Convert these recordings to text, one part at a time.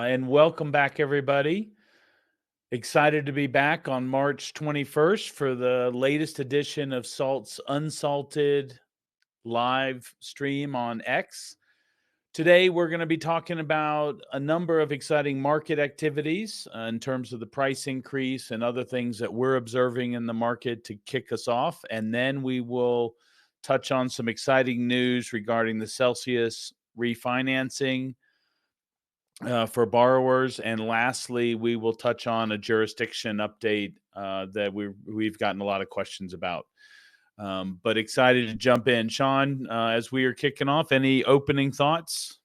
And welcome back, everybody. Excited to be back on March 21st for the latest edition of Salt's Unsalted live stream on X. Today, we're going to be talking about a number of exciting market activities in terms of the price increase and other things that we're observing in the market to kick us off. And then we will touch on some exciting news regarding the Celsius refinancing for borrowers. And lastly, we will touch on a jurisdiction update that we've gotten a lot of questions about. But excited to jump in. Shawn, as we are kicking off, any opening thoughts?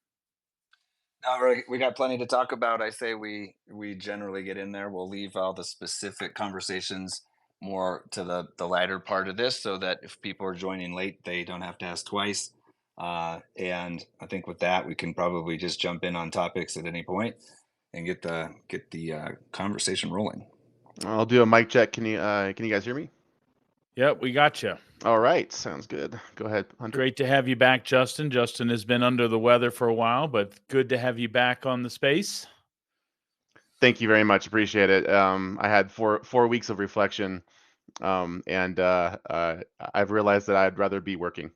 No, we got plenty to talk about. I say we generally get in there. We'll leave all the specific conversations more to the latter part of this, so that if people are joining late, they don't have to ask twice. And I think with that, we can probably just jump in on topics at any point and get the conversation rolling. I'll do a mic check. Can you guys hear me? Yep, we got you. All right, sounds good. Go ahead, Hunter. Great to have you back, Justin. Justin has been under the weather for a while, but good to have you back on the space. Thank you very much. Appreciate it. I had four weeks of reflection, and I've realized that I'd rather be working.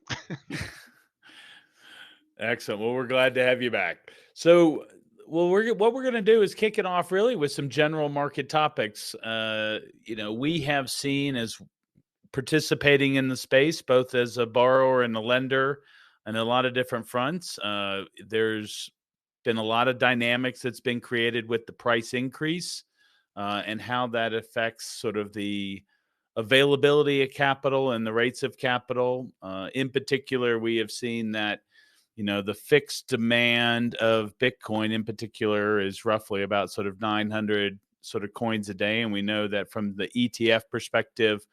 Excellent. Well, we're glad to have you back. So, what we're going to do is kick it off really with some general market topics. We have seen, as participating in the space, both as a borrower and a lender, and a lot of different fronts. There's been a lot of dynamics that's been created with the price increase and how that affects sort of the availability of capital and the rates of capital. In particular, we have seen that the fixed demand of Bitcoin in particular is roughly about sort of 900 sort of coins a day. And we know that from the ETF perspective,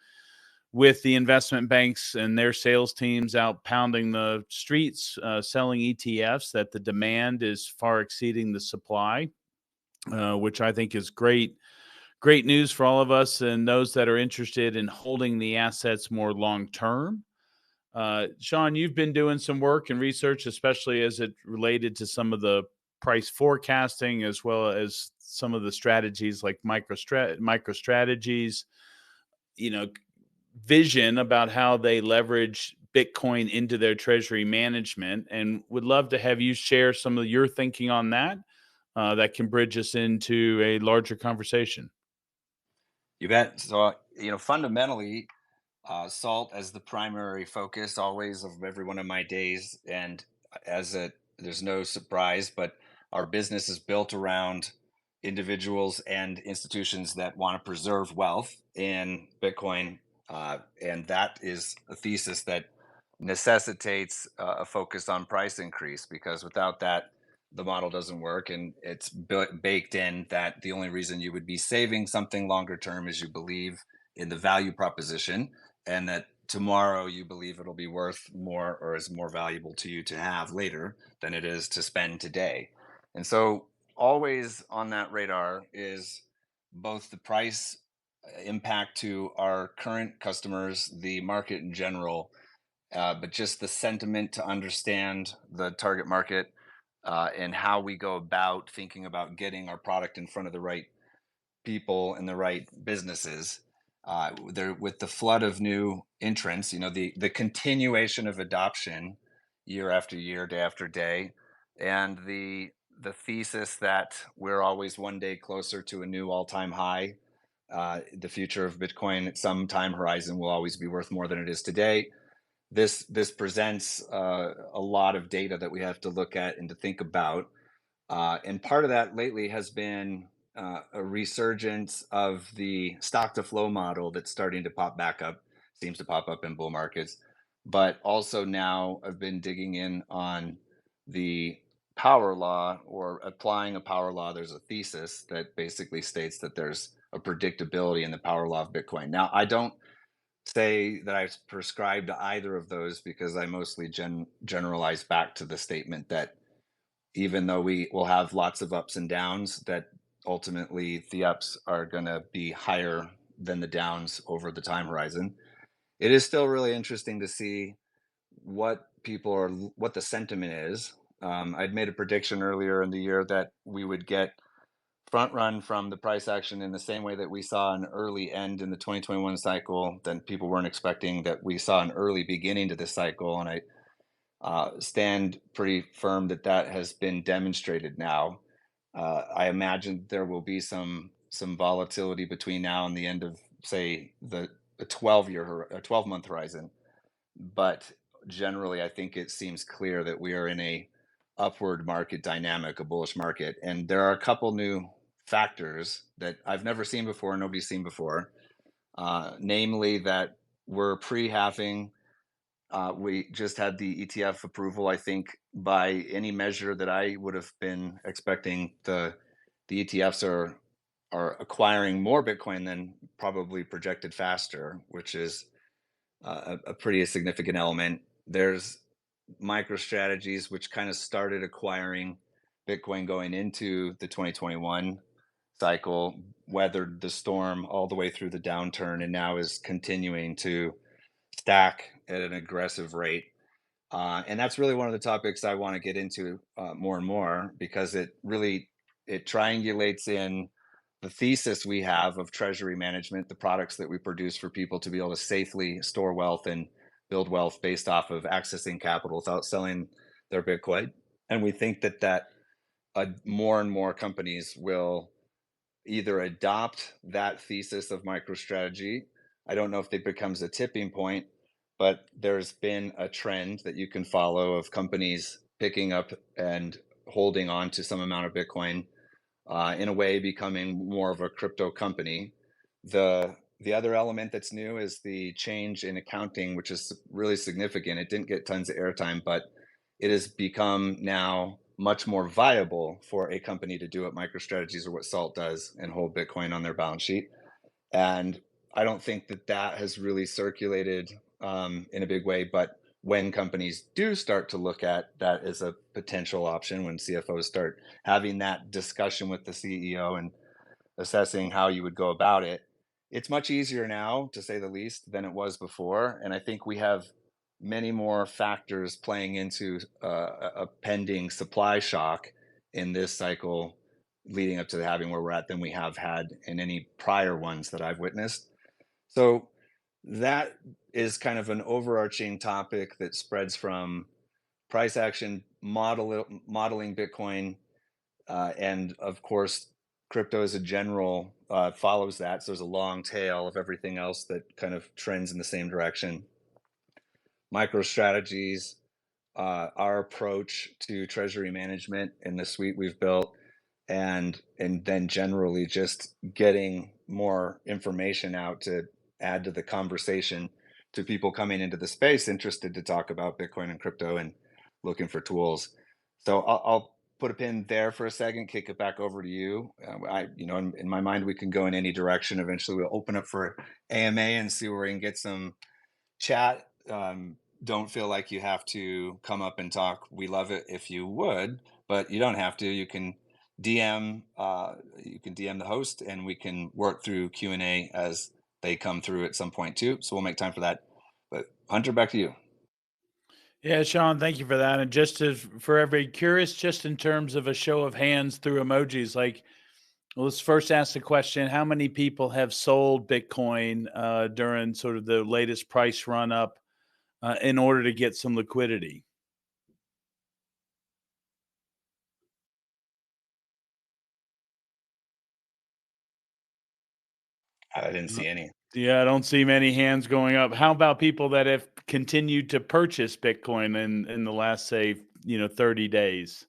with the investment banks and their sales teams out pounding the streets, selling ETFs, that the demand is far exceeding the supply, which I think is great news for all of us and those that are interested in holding the assets more long term. Shawn, you've been doing some work and research, especially as it related to some of the price forecasting, as well as some of the strategies like MicroStrategies, vision about how they leverage Bitcoin into their treasury management, and would love to have you share some of your thinking on that that can bridge us into a larger conversation. You bet. So, fundamentally, salt as the primary focus always of every one of my days, and there's no surprise, but our business is built around individuals and institutions that want to preserve wealth in Bitcoin, and that is a thesis that necessitates a focus on price increase, because without that, the model doesn't work. And it's baked in that the only reason you would be saving something longer term is you believe in the value proposition, and that tomorrow you believe it'll be worth more or is more valuable to you to have later than it is to spend today. And so, always on that radar is both the price impact to our current customers, the market in general, but just the sentiment to understand the target market, and how we go about thinking about getting our product in front of the right people and the right businesses. There, with the flood of new entrants, the continuation of adoption year after year, day after day, and the thesis that we're always one day closer to a new all-time high. The future of Bitcoin at some time horizon will always be worth more than it is today. This presents a lot of data that we have to look at and to think about. And part of that lately has been a resurgence of the stock to flow model that's starting to pop back up, seems to pop up in bull markets. But also now I've been digging in on the power law, or applying a power law. There's a thesis that basically states that there's a predictability in the power law of Bitcoin. Now, I don't say that I prescribe to either of those, because I mostly generalize back to the statement that even though we will have lots of ups and downs, that ultimately the ups are going to be higher than the downs over the time horizon. It is still really interesting to see what the sentiment is I'd made a prediction earlier in the year that we would get front run from the price action in the same way that we saw an early end in the 2021 cycle. Then people weren't expecting that we saw an early beginning to this cycle, and I stand pretty firm that that has been demonstrated now. I imagine there will be some volatility between now and the end of, say, the 12-month horizon, but generally I think it seems clear that we are in a upward market dynamic, a bullish market, and there are a couple new factors that I've never seen before, nobody's seen before, namely that we're pre-halving. We just had the ETF approval. I think by any measure that I would have been expecting, the ETFs are acquiring more Bitcoin than probably projected faster, which is a pretty significant element. There's MicroStrategies, which kind of started acquiring Bitcoin going into the 2021 cycle, weathered the storm all the way through the downturn, and now is continuing to stack at an aggressive rate. And that's really one of the topics I want to get into more and more, because it triangulates in the thesis we have of treasury management, the products that we produce for people to be able to safely store wealth and build wealth based off of accessing capital without selling their Bitcoin. And we think that more and more companies will either adopt that thesis of MicroStrategy. I don't know if it becomes a tipping point, but there's been a trend that you can follow of companies picking up and holding on to some amount of Bitcoin, in a way becoming more of a crypto company. The other element that's new is the change in accounting, which is really significant. It didn't get tons of airtime, but it has become now much more viable for a company to do what MicroStrategies or what Salt does and hold Bitcoin on their balance sheet. And I don't think that has really circulated in a big way. But when companies do start to look at that as a potential option, when CFOs start having that discussion with the CEO and assessing how you would go about it, it's much easier now, to say the least, than it was before. And I think we have many more factors playing into a pending supply shock in this cycle leading up to the halving where we're at than we have had in any prior ones that I've witnessed. So that is kind of an overarching topic that spreads from price action, modeling Bitcoin, and of course, crypto as a general follows that. So there's a long tail of everything else that kind of trends in the same direction. MicroStrategies, our approach to treasury management in the suite we've built, and then generally just getting more information out to add to the conversation to people coming into the space interested to talk about Bitcoin and crypto and looking for tools. So I'll put a pin there for a second, kick it back over to you. In my mind, we can go in any direction. Eventually, we'll open up for AMA and see where we can get some chat. Don't feel like you have to come up and talk. We love it if you would, but you don't have to. You can DM the host, and we can work through Q&A as they come through at some point too. So we'll make time for that. But Hunter, back to you. Yeah, Shawn, thank you for that. And just for everybody curious, just in terms of a show of hands through emojis, like, let's first ask the question: how many people have sold Bitcoin during sort of the latest price run up in order to get some liquidity? I didn't see any. Yeah, I don't see many hands going up. How about people that have continued to purchase Bitcoin in the last, say, 30 days?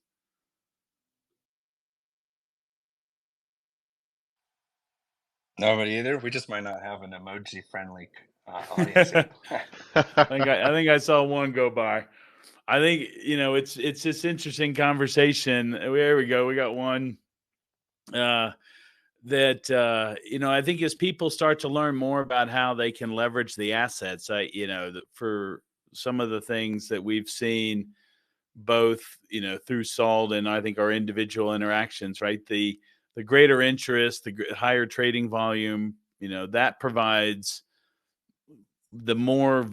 Nobody either. We just might not have an emoji friendly audience here. I think I saw one go by. I think it's this interesting conversation. There we go. We got one. I think as people start to learn more about how they can leverage the assets, for some of the things that we've seen, both through Salt and I think our individual interactions, right? The greater interest, the higher trading volume, that provides the more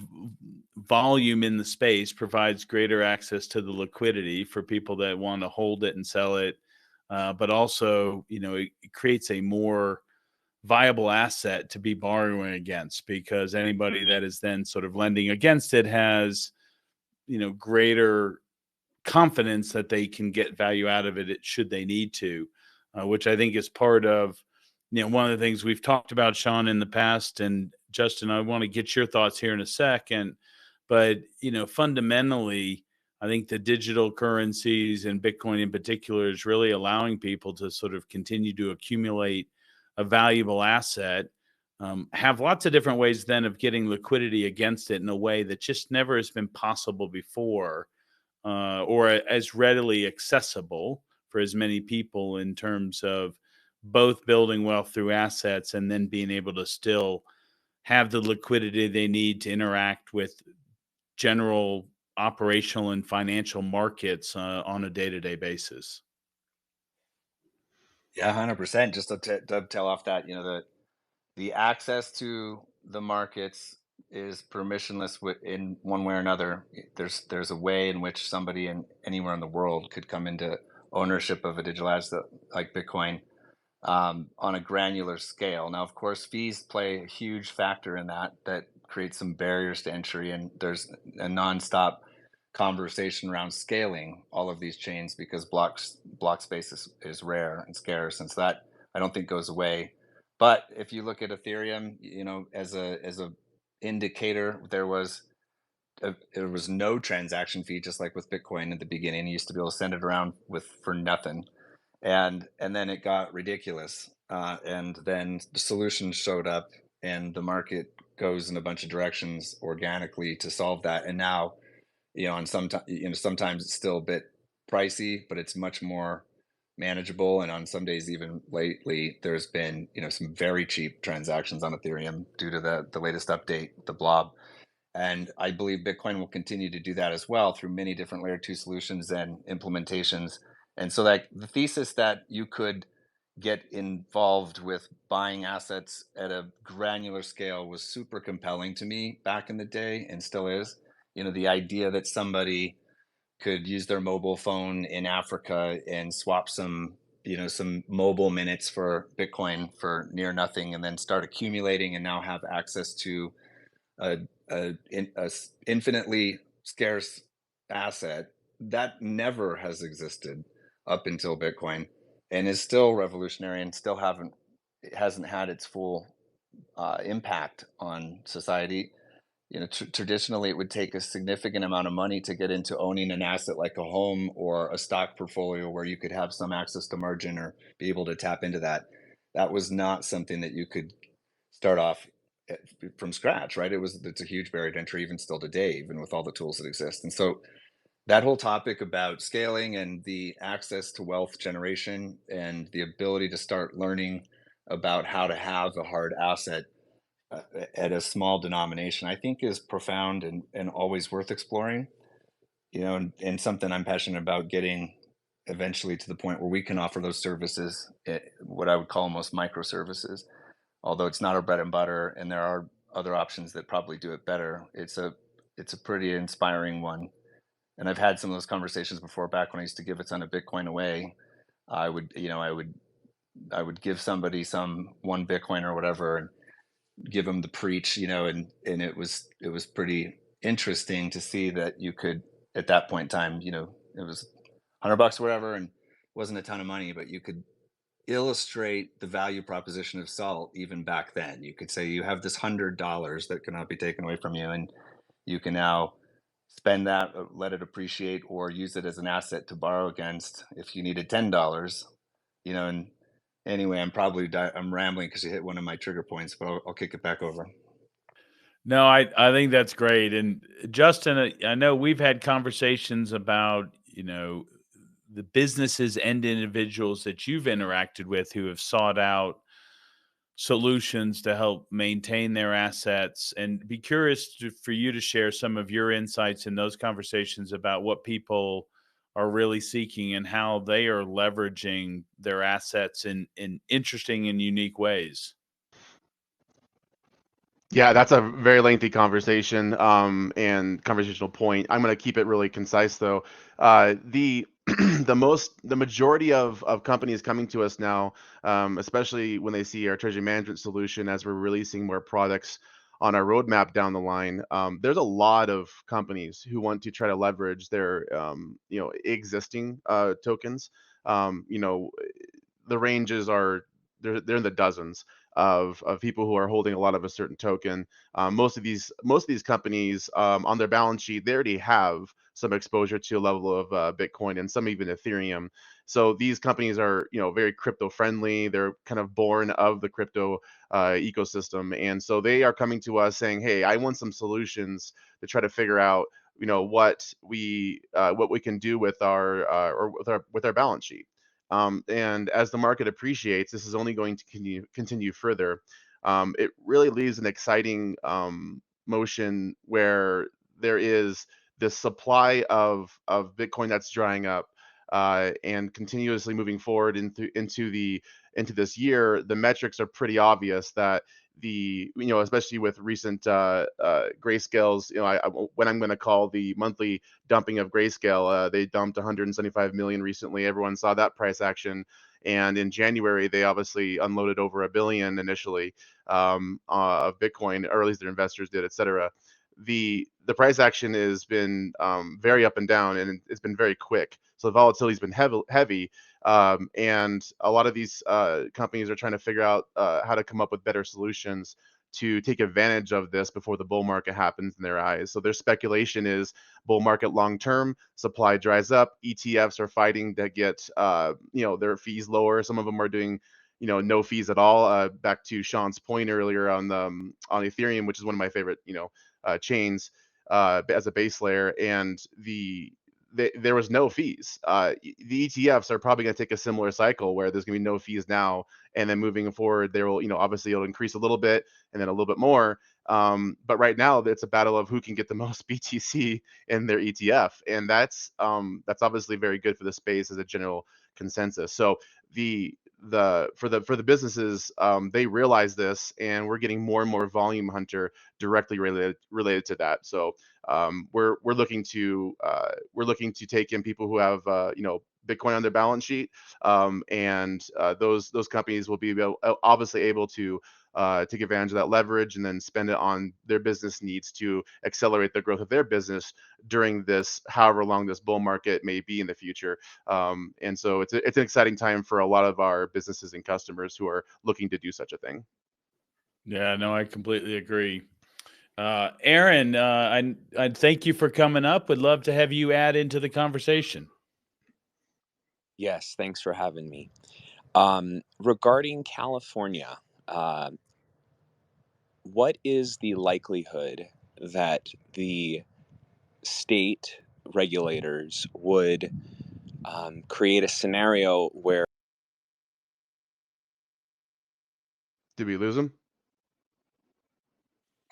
volume in the space provides greater access to the liquidity for people that want to hold it and sell it. But also, it creates a more viable asset to be borrowing against, because anybody that is then sort of lending against it has, greater confidence that they can get value out of it should they need to, which I think is part of, one of the things we've talked about, Shawn, in the past. And Justin, I want to get your thoughts here in a second. But, fundamentally, I think the digital currencies and Bitcoin in particular is really allowing people to sort of continue to accumulate a valuable asset, have lots of different ways then of getting liquidity against it in a way that just never has been possible before, or as readily accessible for as many people, in terms of both building wealth through assets and then being able to still have the liquidity they need to interact with general operational and financial markets on a day-to-day basis. Yeah, 100%. Just to dovetail off that, the access to the markets is permissionless in one way or another. There's a way in which somebody anywhere in the world could come into ownership of a digital asset like Bitcoin, on a granular scale. Now, of course, fees play a huge factor in that creates some barriers to entry, and there's a nonstop conversation around scaling all of these chains, because block space is rare and scarce, and so that I don't think goes away. But if you look at Ethereum, as a indicator, there was no transaction fee, just like with Bitcoin at the beginning. You used to be able to send it around for nothing, and then it got ridiculous, and then the solutions showed up, and the market goes in a bunch of directions organically to solve that. And now, and sometimes it's still a bit pricey, but it's much more manageable. And on some days, even lately, there's been some very cheap transactions on Ethereum due to the latest update, the blob. And I believe Bitcoin will continue to do that as well through many different layer 2 solutions and implementations. And so, like, the thesis that you could get involved with buying assets at a granular scale was super compelling to me back in the day, and still is. The idea that somebody could use their mobile phone in Africa and swap some mobile minutes for Bitcoin for near nothing, and then start accumulating and now have access to a, infinitely scarce asset that never has existed up until Bitcoin, and is still revolutionary, and still hasn't had its full impact on society. Traditionally, it would take a significant amount of money to get into owning an asset like a home or a stock portfolio, where you could have some access to margin or be able to tap into that. That was not something that you could start off from scratch, right? It's a huge barrier to entry, even still today, even with all the tools that exist. And so that whole topic about scaling and the access to wealth generation and the ability to start learning about how to have a hard asset at a small denomination, I think is profound and always worth exploring. And something I'm passionate about getting eventually to the point where we can offer those services, what I would call almost microservices. Although it's not our bread and butter, and there are other options that probably do it better, it's a pretty inspiring one. And I've had some of those conversations before, back when I used to give a ton of Bitcoin away. I would give somebody some one Bitcoin or whatever, and give them the preach, and it was pretty interesting to see that you could, at that point in time, it was $100 or whatever, and wasn't a ton of money, but you could illustrate the value proposition of salt. Even back then, you could say you have this $100 that cannot be taken away from you, and you can now spend that, let it appreciate, or use it as an asset to borrow against if you needed $10. And anyway, I'm rambling because you hit one of my trigger points, but I'll kick it back over. No, I think that's great. And Justin, I know we've had conversations about, the businesses and individuals that you've interacted with who have sought out solutions to help maintain their assets, and be curious for you to share some of your insights in those conversations about what people are really seeking and how they are leveraging their assets in interesting and unique ways. Yeah, that's a very lengthy conversation and conversational point. I'm going to keep it really concise though. The the majority of companies coming to us now, especially when they see our treasury management solution as we're releasing more products on our roadmap down the line, there's a lot of companies who want to try to leverage their existing tokens. You know, the ranges are they're in the dozens of people who are holding a lot of a certain token. Most of these companies on their balance sheet, they already have some exposure to a level of Bitcoin and some even Ethereum. So these companies are very crypto friendly. They're kind of born of the crypto ecosystem, and so they are coming to us saying, "Hey, I want some solutions to try to figure out what we can do with our or with our balance sheet." And as the market appreciates, this is only going to continue further. It really leaves an exciting motion where there is this supply of Bitcoin that's drying up and continuously moving forward into this year. The metrics are pretty obvious that especially with recent grayscales, when I'm going to call the monthly dumping of Grayscale, they dumped 175 million recently. Everyone saw that price action, and in January they obviously unloaded over $1 billion initially of Bitcoin, or at least their investors did, etc. The price action has been very up and down, and it's been very quick. So the volatility's been heavy, and a lot of these companies are trying to figure out how to come up with better solutions to take advantage of this before the bull market happens in their eyes. So their speculation is bull market long term, supply dries up, ETFs are fighting to get their fees lower. Some of them are doing no fees at all. Back to Shawn's point earlier on on Ethereum, which is one of my favorite chains as a base layer, and there was no fees. The ETFs are probably going to take a similar cycle where there's going to be no fees now, and then moving forward, there will, obviously it'll increase a little bit and then a little bit more. But right now, it's a battle of who can get the most BTC in their ETF, and that's obviously very good for the space as a general consensus. So for the businesses, they realize this, and we're getting more and more volume hunter directly related to that. So we're looking to take in people who have Bitcoin on their balance sheet, and those companies will be obviously able to take advantage of that leverage and then spend it on their business needs to accelerate the growth of their business during this, however long this bull market may be in the future. And so it's an exciting time for a lot of our businesses and customers who are looking to do such a thing. Yeah, no, I completely agree. Aaron, I thank you for coming up. Would love to have you add into the conversation. Yes, thanks for having me. Regarding California, what is the likelihood that the state regulators would create a scenario where... Did we lose him?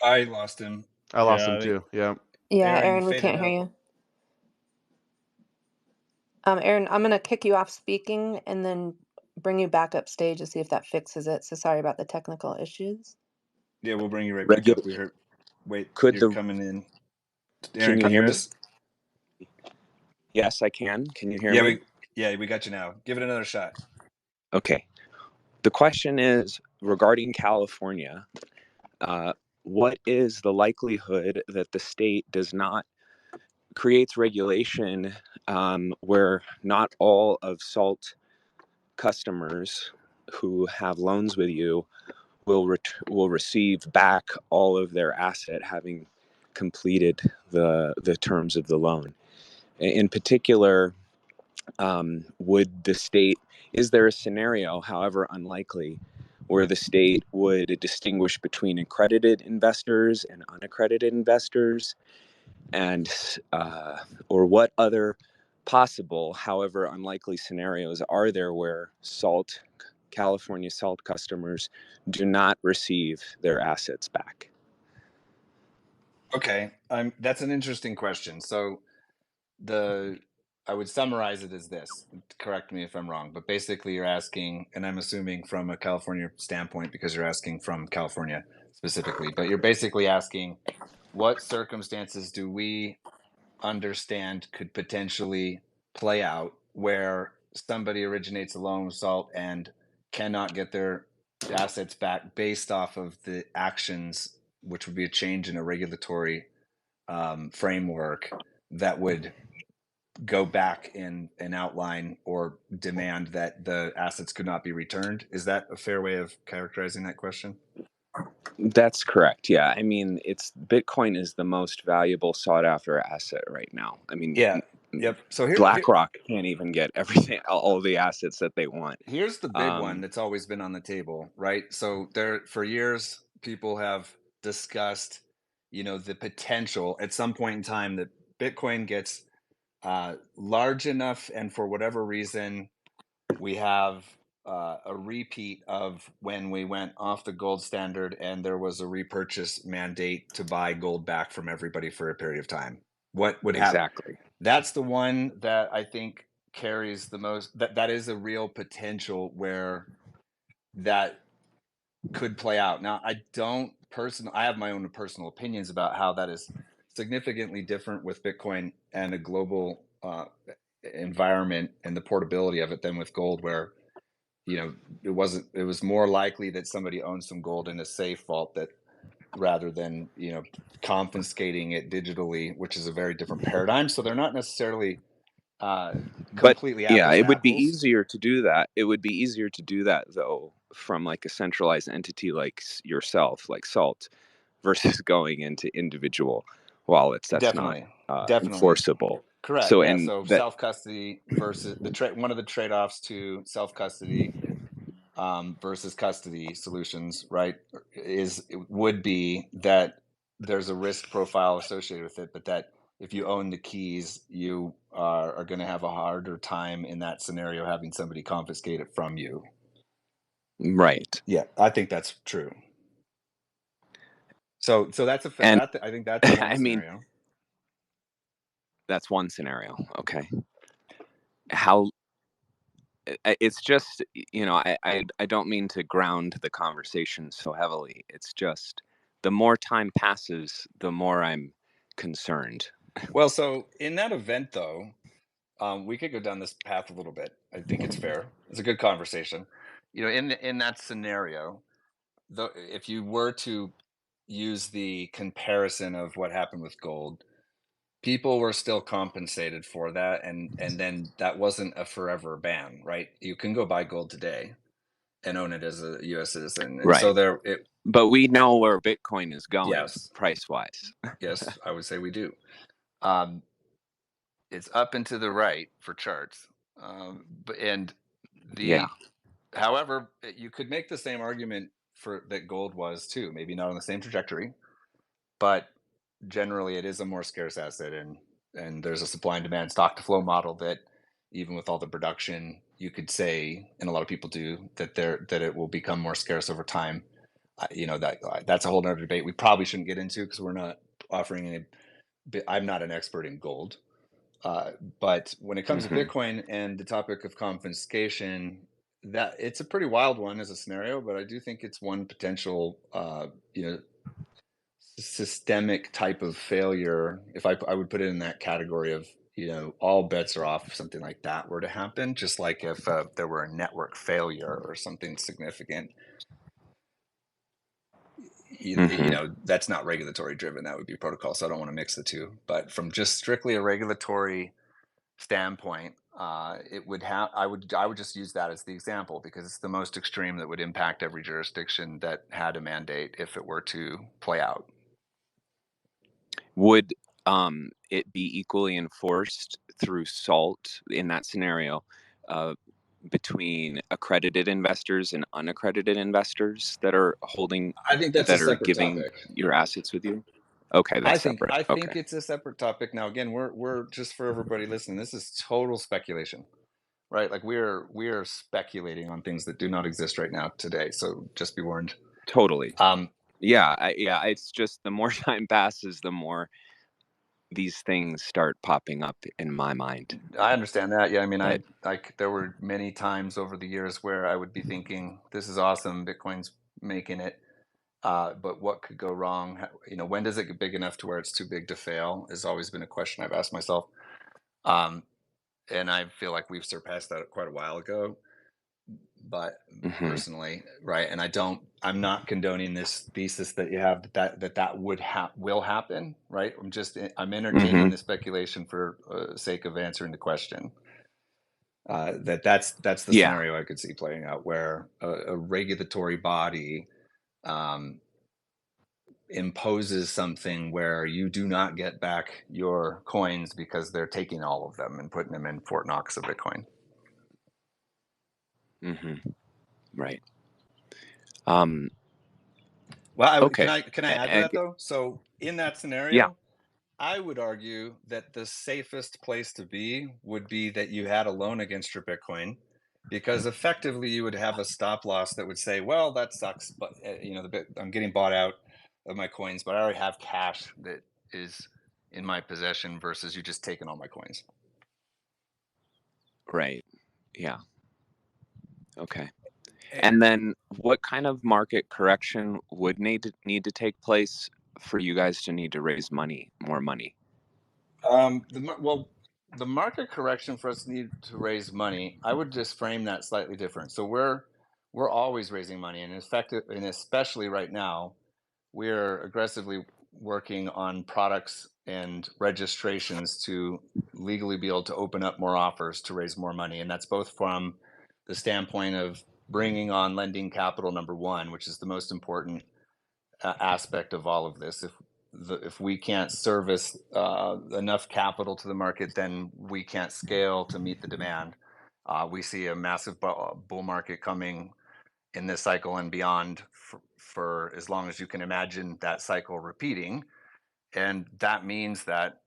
I lost him. I lost him too. Yeah. Yeah, Aaron, Aaron, we faded can't hear you. Aaron, I'm gonna kick you off speaking and then bring you back up stage to see if that fixes it. So sorry about the technical issues. Yeah, we'll bring you right back up. We heard. Wait, you're coming in. Aaron, can you hear us? Yes, I can. Can you hear me? We got you now. Give it another shot. Okay. The question is regarding California. What is the likelihood that the state does not creates regulation where not all of SALT customers who have loans with you will receive back all of their asset having completed the terms of the loan? In particular, is there a scenario, however unlikely, where the state would distinguish between accredited investors and unaccredited investors, and or what other possible, however unlikely, scenarios are there where California SALT customers do not receive their assets back? Okay, that's an interesting question. So I would summarize it as this. Correct me if I'm wrong, but basically you're asking, and I'm assuming from a California standpoint because you're asking from California specifically, but you're basically asking what circumstances do we understand could potentially play out where somebody originates a loan with SALT and cannot get their assets back based off of the actions, which would be a change in a regulatory framework that would go back in and outline or demand that the assets could not be returned. Is that a fair way of characterizing that question? That's correct. Yeah. I mean, Bitcoin is the most valuable sought after asset right now. I mean, Yeah. Yep. So BlackRock can't even get everything, all the assets that they want. Here's the big one that's always been on the table, right? So there, for years, people have discussed, the potential at some point in time that Bitcoin gets large enough, and for whatever reason, we have a repeat of when we went off the gold standard and there was a repurchase mandate to buy gold back from everybody for a period of time. What would happen? Exactly. That's the one that I think carries the most, that is a real potential where that could play out. Now, I have my own personal opinions about how that is significantly different with Bitcoin and a global environment and the portability of it than with gold, where it was more likely that somebody owned some gold in a safe vault that rather than confiscating it digitally, which is a very different paradigm. So they're not necessarily completely apples to it would be apples. easier to do that. It would be easier to do that though from like a centralized entity like yourself, like SALT, versus going into individual wallets. That's Definitely enforceable. Correct. So so self-custody versus one of the trade-offs to self-custody versus custody solutions, right, would be that there's a risk profile associated with it, but that if you own the keys, you are going to have a harder time in that scenario having somebody confiscate it from you. Right. Yeah, I think that's true. So that's I think that's one scenario. That's one scenario. Okay. How it's just, I don't mean to ground the conversation so heavily. It's just the more time passes, the more I'm concerned. Well, so in that event, though, we could go down this path a little bit. I think it's fair. It's a good conversation. In that scenario, if you were to use the comparison of what happened with gold, people were still compensated for that, and then that wasn't a forever ban, right? You can go buy gold today and own it as a U.S. citizen, and right. so but we know where Bitcoin is going, yes, price wise. Yes, I would say we do. It's up and to the right for charts, however, you could make the same argument for that gold was too, maybe not on the same trajectory, but generally it is a more scarce asset, and there's a supply and demand stock to flow model that even with all the production, you could say, and a lot of people do, that it will become more scarce over time. That's a whole other debate we probably shouldn't get into because we're not offering any. I'm not an expert in gold, but when it comes to Bitcoin and the topic of confiscation, that it's a pretty wild one as a scenario, but I do think it's one potential systemic type of failure. If I would put it in that category of all bets are off if something like that were to happen, just like if there were a network failure or something significant. That's not regulatory driven, that would be protocol, so I don't want to mix the two, but from just strictly a regulatory standpoint, it would have I would just use that as the example because it's the most extreme that would impact every jurisdiction that had a mandate if it were to play out. Would it be equally enforced through SALT in that scenario between accredited investors and unaccredited investors that are holding? I think that's that are giving topic. Your assets with you. Okay, that's separate. I think it's a separate topic. Now, again, we're just for everybody listening. This is total speculation, right? Like we are speculating on things that do not exist right now today. So just be warned. Totally. It's just the more time passes, the more these things start popping up in my mind. I understand that. Yeah, I mean, But there were many times over the years where I would be thinking, "This is awesome, Bitcoin's making it," but what could go wrong? When does it get big enough to where it's too big to fail? Has always been a question I've asked myself, um, and I feel like we've surpassed that quite a while ago. But mhm, personally, right, and I'm not condoning this thesis that you have that will happen, right? I'm entertaining mhm, the speculation for sake of answering the question. That's the yeah, scenario I could see playing out, where a regulatory body um, imposes something where you do not get back your coins because they're taking all of them and putting them in Fort Knox of Bitcoin. mhm, right. Um, Well, can okay. I add to that though? So in that Yeah. scenario, I would argue that the safest place to be would be that you had a loan against your Bitcoin, because effectively you would have a stop loss that would say, well, that sucks, but I'm getting bought out of my coins, but I already have cash that is in my possession versus you just taking all my coins. Right. Yeah. Okay. Eh, And then what kind of market correction would need to take place for you guys to need to raise more money? The market correction for us to need to raise money, I would just frame that slightly different. So we're always raising money, and and especially right now, we're aggressively working on products and registrations to legally be able to open up more offers to raise more money, and that's both from the standpoint of bringing on lending capital, number one, which is the most important aspect of all of this. If we can't service enough capital to the market, then we can't scale to meet the demand. We see a massive bull market coming in this cycle and beyond for as long as you can imagine that cycle repeating, and that means that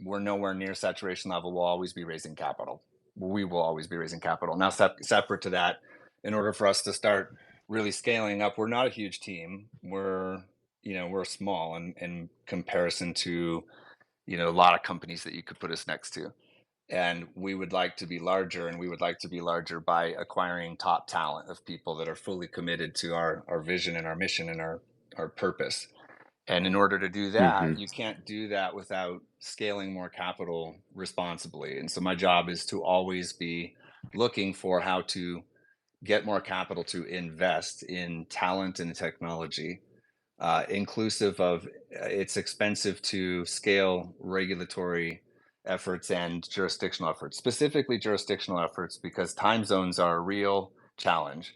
we're nowhere near saturation level. We'll always be raising capital. We will always be raising capital. Now, separate to that, in order for us to start really scaling up, we're not a huge team. We're small in comparison to a lot of companies that you could put us next to. And we would like to be larger, and we would like to be larger by acquiring top talent of people that are fully committed to our vision and our mission and our purpose. And in order to do that, Mhm. you can't do that without scaling more capital responsibly. And so my job is to always be looking for how to get more capital to invest in talent and technology, inclusive of it's expensive to scale regulatory efforts and jurisdictional efforts, specifically jurisdictional efforts, because time zones are a real challenge.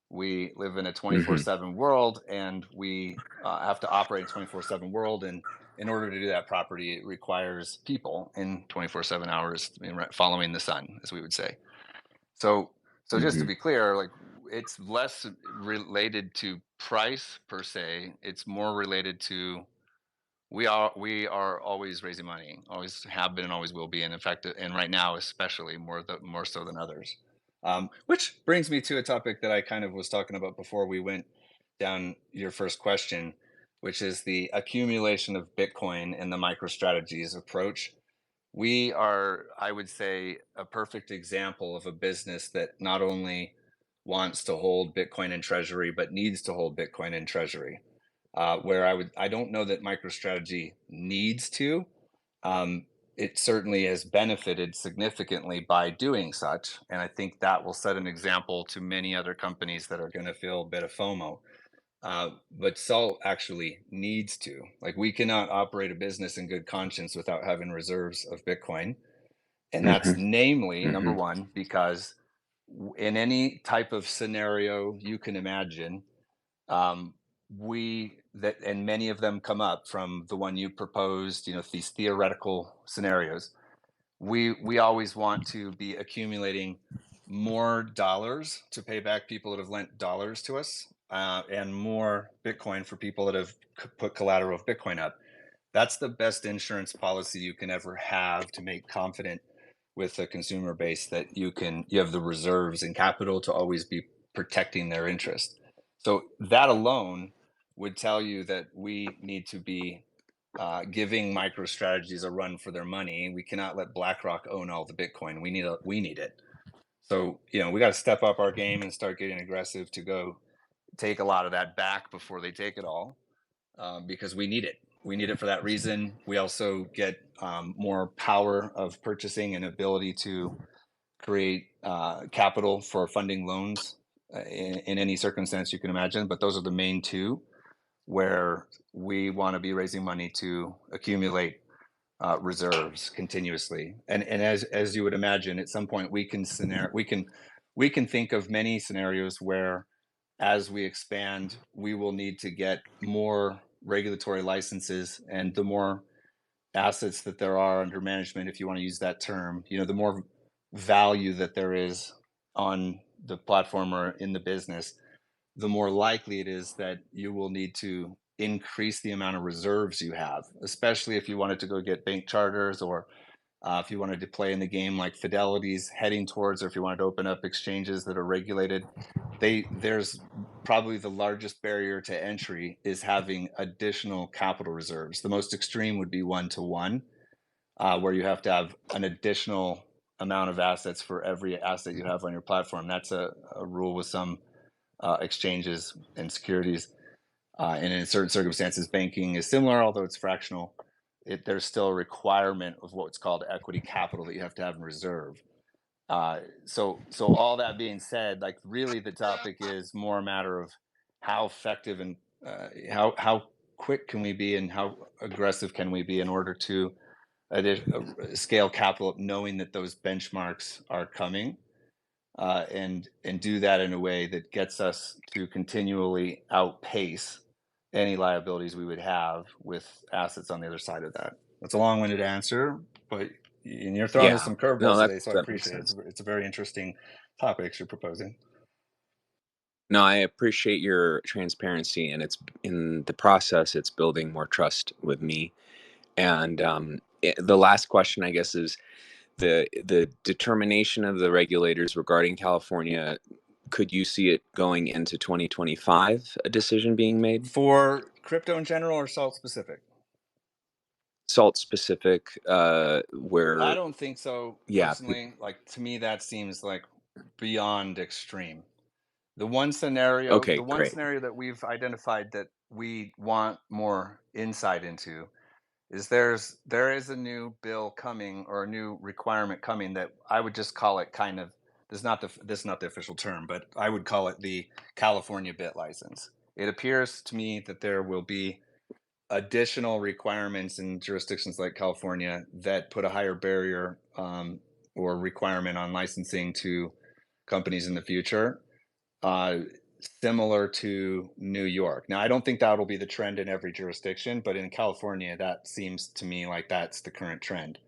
We live in a Mhm. 24/7 world, and we have to operate a 24/7 world. And in order to do that properly, it requires people in 24/7 hours, following the sun, as we would say. So just to Mhm. be clear, like, it's less related to price per se. It's more related to we are always raising money, always have been and always will be, and in fact, and right now especially more so than others. Which brings me to a topic that I kind of was talking about before we went down your first question, which is the accumulation of Bitcoin and the MicroStrategies approach. We are, I would say, a perfect example of a business that not only wants to hold Bitcoin in treasury, but needs to hold Bitcoin in treasury. Where I don't know that MicroStrategy needs to. Um, it certainly has benefited significantly by doing such, and I think that will set an example to many other companies that are going to feel a bit of FOMO. But Salt actually needs to. Like, we cannot operate a business in good conscience without having reserves of Bitcoin. And that's Mhm. namely, number Mhm. one, because in any type of scenario you can imagine, um, and many of them come up from the one you proposed, these theoretical scenarios. We always want to be accumulating more dollars to pay back people that have lent dollars to us, and more Bitcoin for people that have put collateral of Bitcoin up. That's the best insurance policy you can ever have to make confident with a consumer base that you have the reserves and capital to always be protecting their interest. So that alone would tell you that we need to be giving MicroStrategies a run for their money. We cannot let BlackRock own all the Bitcoin. We need it. So, we got to step up our game and start getting aggressive to go take a lot of that back before they take it all, because we need it. We need it for that reason. We also get more power of purchasing and ability to create capital for funding loans in any circumstance you can imagine. But those are the main two where we want to be raising money to accumulate reserves continuously. And as you would imagine, at some point we can think of many scenarios where, as we expand, we will need to get more regulatory licenses, and the more assets that there are under management, if you want to use that term, the more value that there is on the platform or in the business, the more likely it is that you will need to increase the amount of reserves you have, especially if you wanted to go get bank charters, or if you wanted to play in the game like Fidelity's heading towards, or if you wanted to open up exchanges that are regulated. There's probably the largest barrier to entry is having additional capital reserves. The most extreme would be 1-to-1, where you have to have an additional amount of assets for every asset you have on your platform. That's a rule with some exchanges and securities. And in certain circumstances, banking is similar, although it's fractional. There's still a requirement of what's called equity capital that you have to have in reserve. So all that being said, like, really the topic is more a matter of how effective and how quick can we be, and how aggressive can we be in order to scale capital up, knowing that those benchmarks are coming, and do that in a way that gets us to continually outpace any liabilities we would have with assets on the other side of that. That's a long-winded answer, but you're throwing us some curveballs today, so I appreciate it. It's a very interesting topic you're proposing. No, I appreciate your transparency, and it's in the process, it's building more trust with me. And the last question, I guess, is the determination of the regulators regarding California. Could you see it going into 2025, a decision being made? For crypto in general, or SALT specific? SALT specific, where... I don't think so, personally. Like, to me, that seems like beyond extreme. The one scenario, scenario that we've identified that we want more insight into is there is a new bill coming, or a new requirement coming, that I would just call it kind of, this is not the official term, but I would call it the California bit license. It appears to me that there will be additional requirements in jurisdictions like California that put a higher barrier or requirement on licensing to companies in the future, similar to New York. Now, I don't think that'll be the trend in every jurisdiction, but in California, that seems to me like that's the current trend,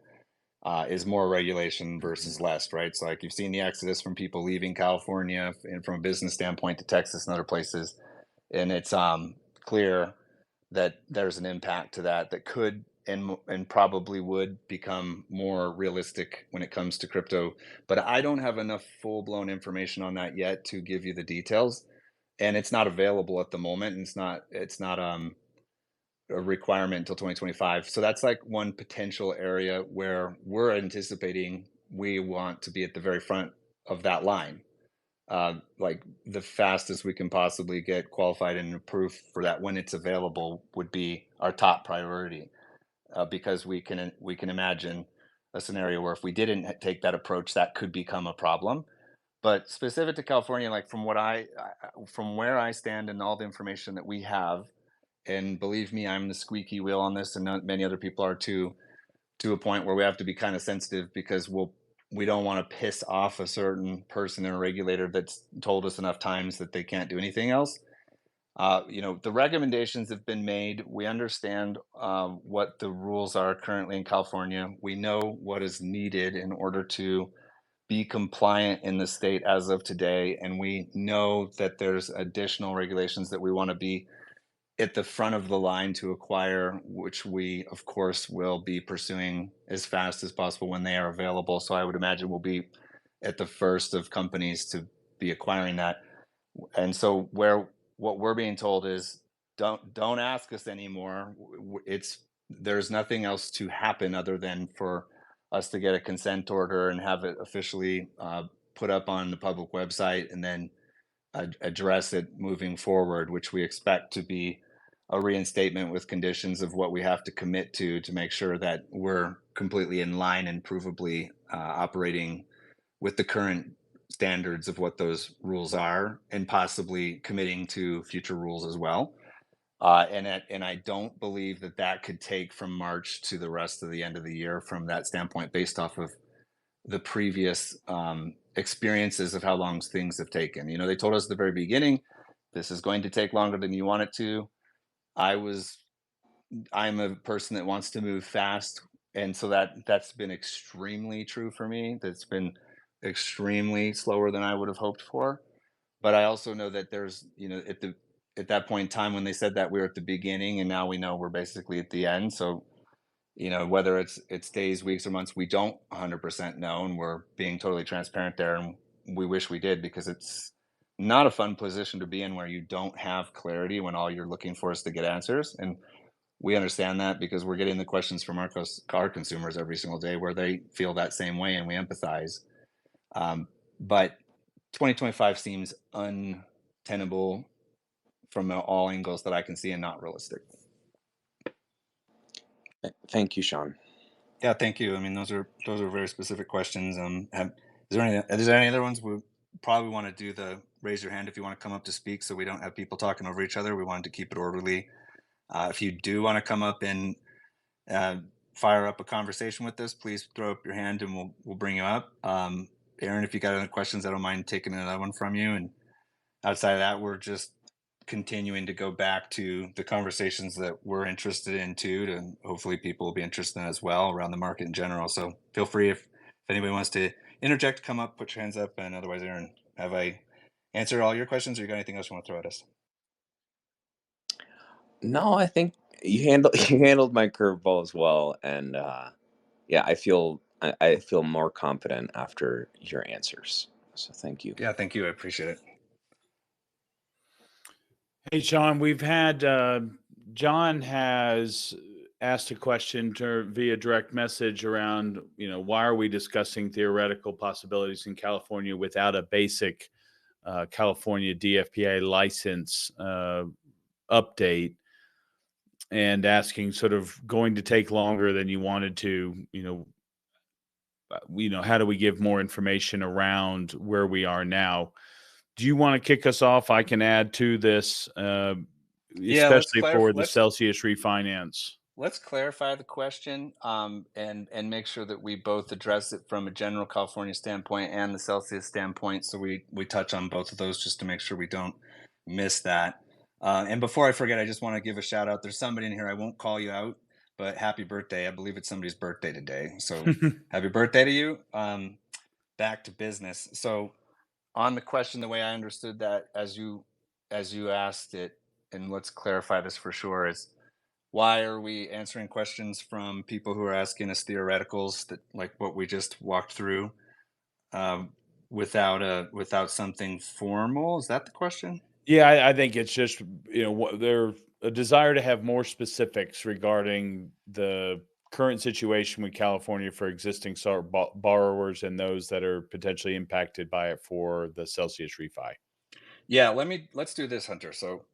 is more regulation versus less, right? So, like, you've seen the exodus from people leaving California, and from a business standpoint, to Texas and other places, and it's clear that there's an impact to that could and probably would become more realistic when it comes to crypto. But I don't have enough full-blown information on that yet to give you the details, and it's not available at the moment, and it's not a requirement until 2025. So that's like one potential area where we're anticipating we want to be at the very front of that line. Like, the fastest we can possibly get qualified and approved for that when it's available would be our top priority, because we can imagine a scenario where if we didn't take that approach, that could become a problem. But specific to California, like, from where I stand and all the information that we have, and believe me, I'm the squeaky wheel on this, and many other people are too, to a point where we have to be kind of sensitive, because we don't want to piss off a certain person or regulator that's told us enough times that they can't do anything else. The recommendations have been made. We understand what the rules are currently in California. We know what is needed in order to be compliant in the state as of today. And we know that there's additional regulations that we want to be at the front of the line to acquire, which we, of course, will be pursuing as fast as possible when they are available. So I would imagine we'll be at the first of companies to be acquiring that. And so what we're being told is, don't ask us anymore. It's there's nothing else to happen other than for us to get a consent order and have it officially put up on the public website, and then address it moving forward, which we expect to be a reinstatement with conditions of what we have to commit to make sure that we're completely in line and provably operating with the current standards of what those rules are, and possibly committing to future rules as well. And I don't believe that could take from March to the rest of the end of the year from that standpoint, based off of the previous experiences of how long things have taken. You know, they told us at the very beginning, this is going to take longer than you want it to. I'm a person that wants to move fast, and so that's been extremely true for me. That's been extremely slower than I would have hoped for. But I also know that there's, you know, at that point in time when they said that, we were at the beginning, and now we know we're basically at the end. So, you know, whether it's days, weeks, or months, we don't 100% know, and we're being totally transparent there, and we wish we did, because it's not a fun position to be in where you don't have clarity when all you're looking for is to get answers. And we understand that, because we're getting the questions from our consumers every single day where they feel that same way, and we empathize. But 2025 seems untenable from all angles that I can see, and not realistic. Thank you, Shawn. Yeah, thank you. I mean, those are very specific questions. Is there any other ones? We probably want to do the raise your hand if you want to come up to speak, so we don't have people talking over each other. We wanted to keep it orderly. If you do want to come up and fire up a conversation with us, please throw up your hand and we'll bring you up. Aaron, if you got any questions, I don't mind taking another one from you. And outside of that, we're just continuing to go back to the conversations that we're interested in too, to hopefully people will be interested in as well around the market in general. So feel free, if anybody wants to interject, come up, put your hands up. And otherwise, Aaron, have I answered all your questions, or you got anything else you want to throw at us? No, I think you handled my curveball as well, and yeah, I feel more confident after your answers. So thank you. Yeah, thank you. I appreciate it. Hey, Shawn, we've had John has asked a question via direct message around, you know, why are we discussing theoretical possibilities in California without a basic California DFPA license update, and asking, sort of going to take longer than you wanted to, you know, how do we give more information around where we are now? Do you want to kick us off? I can add to this, especially for the Celsius refinance. Let's clarify the question and make sure that we both address it from a general California standpoint and the Celsius standpoint. So we touch on both of those just to make sure we don't miss that. And before I forget, I just want to give a shout out. There's somebody in here, I won't call you out, but happy birthday. I believe it's somebody's birthday today. So happy birthday to you. Back to business. So on the question, the way I understood that as you asked it, and let's clarify this for sure, is why are we answering questions from people who are asking us theoreticals that, like what we just walked through, without something formal? Is that the question? Yeah, I think it's just, you know, there's a desire to have more specifics regarding the current situation with California for existing borrowers and those that are potentially impacted by it for the Celsius refi. Yeah, let's do this, Hunter. So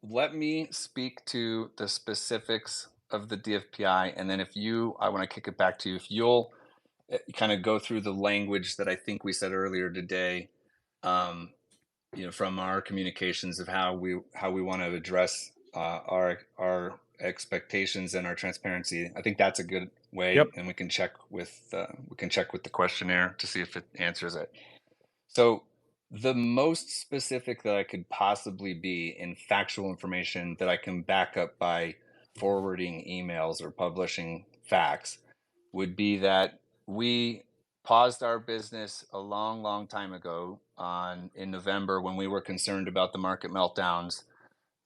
let me speak to the specifics of the DFPI, and then I want to kick it back to you. If you'll kind of go through the language that I think we said earlier today, you know, from our communications of how we want to address our expectations and our transparency. I think that's a good way. Yep. And we can check with the questionnaire to see if it answers it. So the most specific that I could possibly be in factual information that I can back up by forwarding emails or publishing facts would be that we paused our business a long time ago in November, when we were concerned about the market meltdowns,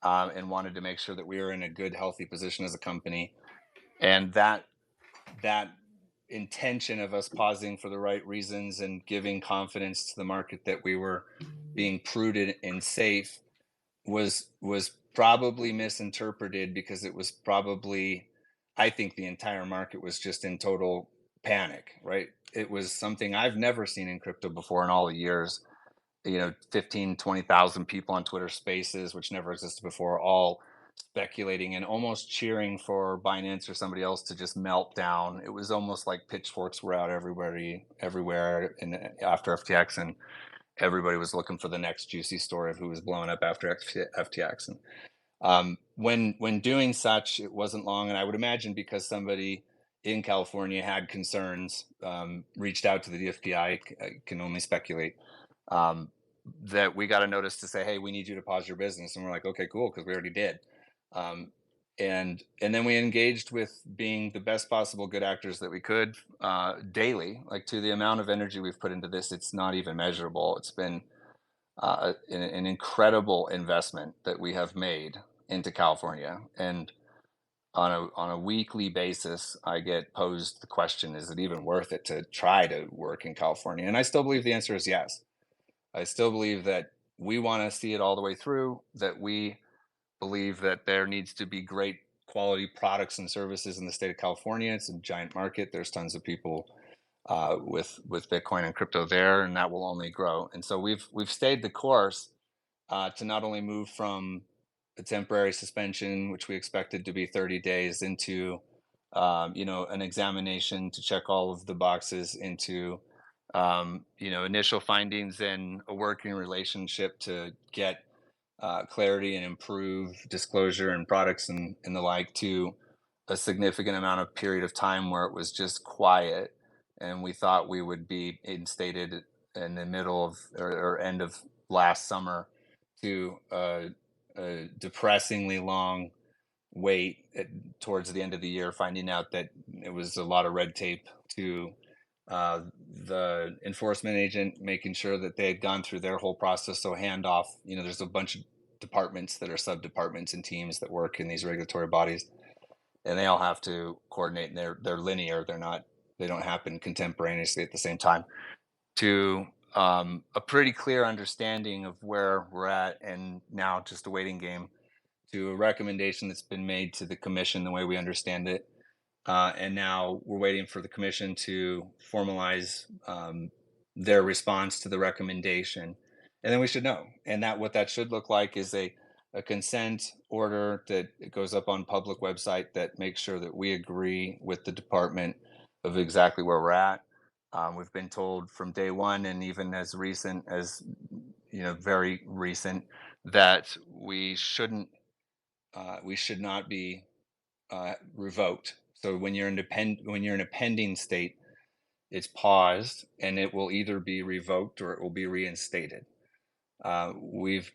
and wanted to make sure that we were in a good, healthy position as a company. And that intention of us pausing for the right reasons and giving confidence to the market that we were being prudent and safe was probably misinterpreted, because it was probably I think the entire market was just in total panic, right? It was something I've never seen in crypto before in all the years. 15, 20,000 people on Twitter Spaces, which never existed before, all speculating and almost cheering for Binance or somebody else to just melt down. It was almost like pitchforks were out everywhere after FTX, and everybody was looking for the next juicy story of who was blowing up after FTX. And when doing such, it wasn't long, and I would imagine because somebody in California had concerns, reached out to the DFDI. I can only speculate. That we got a notice to say, hey, we need you to pause your business, and we're like, okay, cool, because we already did. And then we engaged with being the best possible good actors that we could, daily. Like, to the amount of energy we've put into this, it's not even measurable. It's been an incredible investment that we have made into California. And on a weekly basis, I get posed the question, is it even worth it to try to work in California? And I still believe the answer is yes. I still believe that we want to see it all the way through, that we believe that there needs to be great quality products and services in the state of California. It's a giant market. There's tons of people with Bitcoin and crypto there, and that will only grow. And so we've stayed the course to not only move from a temporary suspension, which we expected to be 30 days, into an examination to check all of the boxes, into initial findings and a working relationship to get clarity and improve disclosure and products and the like, to a significant amount of period of time where it was just quiet, and we thought we would be instated in the middle of or end of last summer, to a depressingly long wait towards the end of the year, finding out that it was a lot of red tape, to the enforcement agent making sure that they had gone through their whole process. So handoff, there's a bunch of departments that are sub departments and teams that work in these regulatory bodies, and they all have to coordinate, and they're linear. They don't happen contemporaneously at the same time, to a pretty clear understanding of where we're at, and now just a waiting game, to a recommendation that's been made to the commission the way we understand it. And now we're waiting for the commission to formalize their response to the recommendation, and then we should know. And that what that should look like is a consent order that it goes up on public website that makes sure that we agree with the department of exactly where we're at. We've been told from day one, and even as recent as very recent, that we should not be revoked. So when you're in a pending state, it's paused, and it will either be revoked or it will be reinstated. We've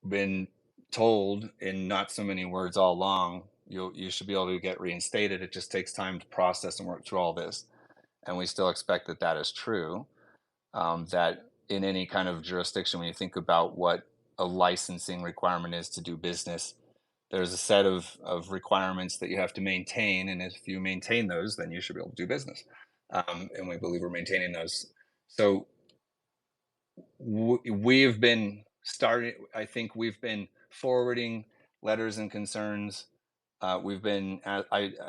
been told in not so many words all along, you should be able to get reinstated. It just takes time to process and work through all this, and we still expect that is true. That in any kind of jurisdiction, when you think about what a licensing requirement is to do business, there's a set of requirements that you have to maintain, and if you maintain those, then you should be able to do business. And we believe we're maintaining those. So we've been starting. I think we've been forwarding letters and concerns. We've been.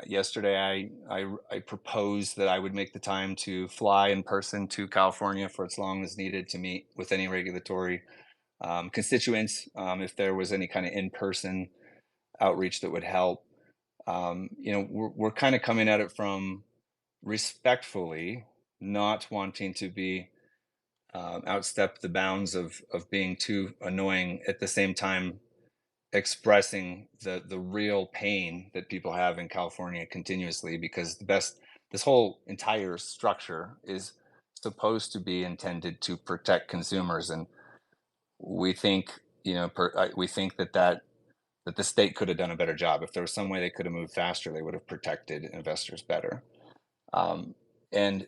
Yesterday, I proposed that I would make the time to fly in person to California for as long as needed to meet with any regulatory constituents, if there was any kind of in-person outreach that would help. We're kind of coming at it from respectfully, not wanting to be outstep the bounds of being too annoying, at the same time expressing the real pain that people have in California continuously, because this whole entire structure is supposed to be intended to protect consumers, and we think we think that the state could have done a better job. If there was some way they could have moved faster, they would have protected investors better. And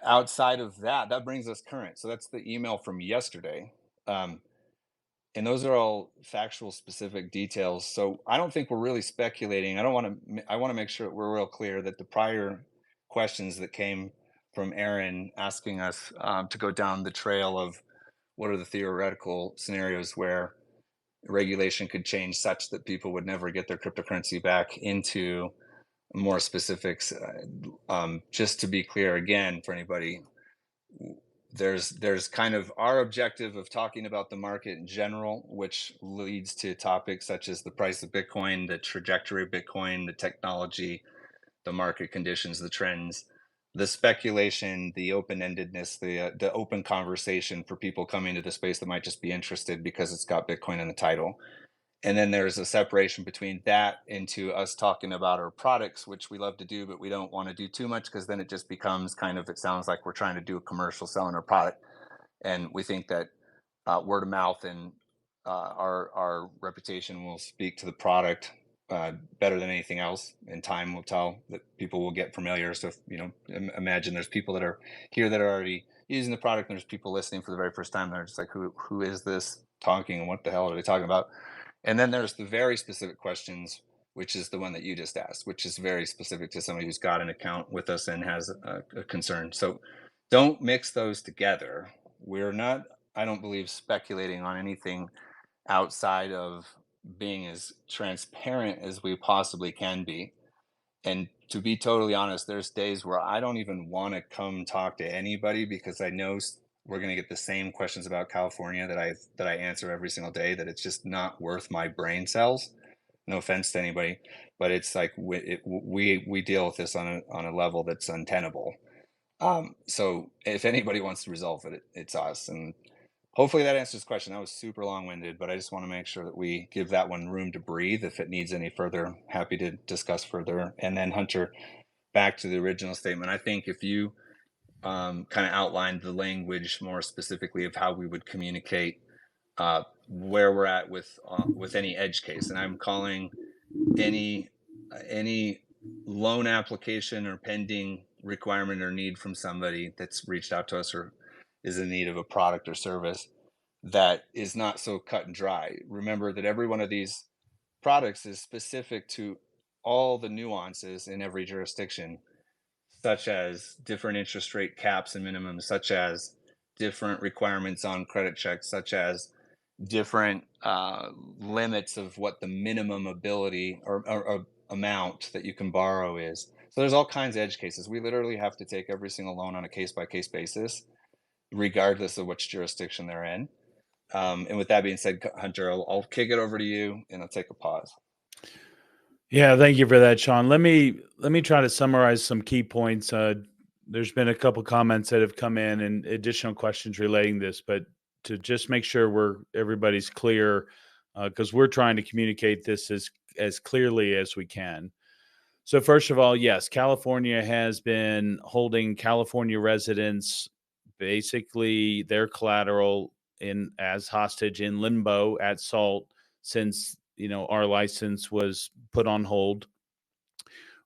outside of that brings us current. So that's the email from yesterday. And those are all factual, specific details. So I don't think we're really speculating. I want to make sure that we're real clear that the prior questions that came from Aaron asking us to go down the trail of what are the theoretical scenarios where regulation could change such that people would never get their cryptocurrency back, into more specifics. Just to be clear again for anybody, there's kind of our objective of talking about the market in general, which leads to topics such as the price of Bitcoin, the trajectory of Bitcoin, the technology, the market conditions, the trends, the speculation, the open-endedness, the open conversation for people coming to the space that might just be interested because it's got Bitcoin in the title. And then there's a separation between that into us talking about our products, which we love to do, but we don't want to do too much because then it just becomes kind of, it sounds like we're trying to do a commercial selling our product. And we think that word of mouth and our reputation will speak to the product better than anything else. And time will tell that people will get familiar. So, if, imagine there's people that are here that are already using the product, and there's people listening for the very first time. They're just like, who is this talking, and what the hell are they talking about? And then there's the very specific questions, which is the one that you just asked, which is very specific to somebody who's got an account with us and has a concern. So don't mix those together. We're not, I don't believe, speculating on anything outside of being as transparent as we possibly can be. And to be totally honest, there's days where I don't even want to come talk to anybody because I know we're going to get the same questions about California that I answer every single day, that it's just not worth my brain cells. No offense to anybody, but it's like we deal with this on a level that's untenable. So if anybody wants to resolve it, it's us. And hopefully that answers the question. That was super long-winded, but I just want to make sure that we give that one room to breathe. If it needs any further, happy to discuss further. And then Hunter, back to the original statement. I think if you kind of outlined the language more specifically of how we would communicate where we're at with any edge case, and I'm calling any loan application or pending requirement or need from somebody that's reached out to us or is in need of a product or service that is not so cut and dry. Remember that every one of these products is specific to all the nuances in every jurisdiction, such as different interest rate caps and minimums, such as different requirements on credit checks, such as different limits of what the minimum ability or amount that you can borrow is. So there's all kinds of edge cases. We literally have to take every single loan on a case-by-case basis, regardless of which jurisdiction they're in. And with that being said, Hunter, I'll kick it over to you, and I'll take a pause. Yeah, thank you for that, Shawn. Let me try to summarize some key points. There's been a couple comments that have come in and additional questions relating this, but to just make sure everybody's clear, because we're trying to communicate this as clearly as we can. So first of all, yes, California has been holding California residents, basically their collateral, as hostage in limbo at SALT since our license was put on hold.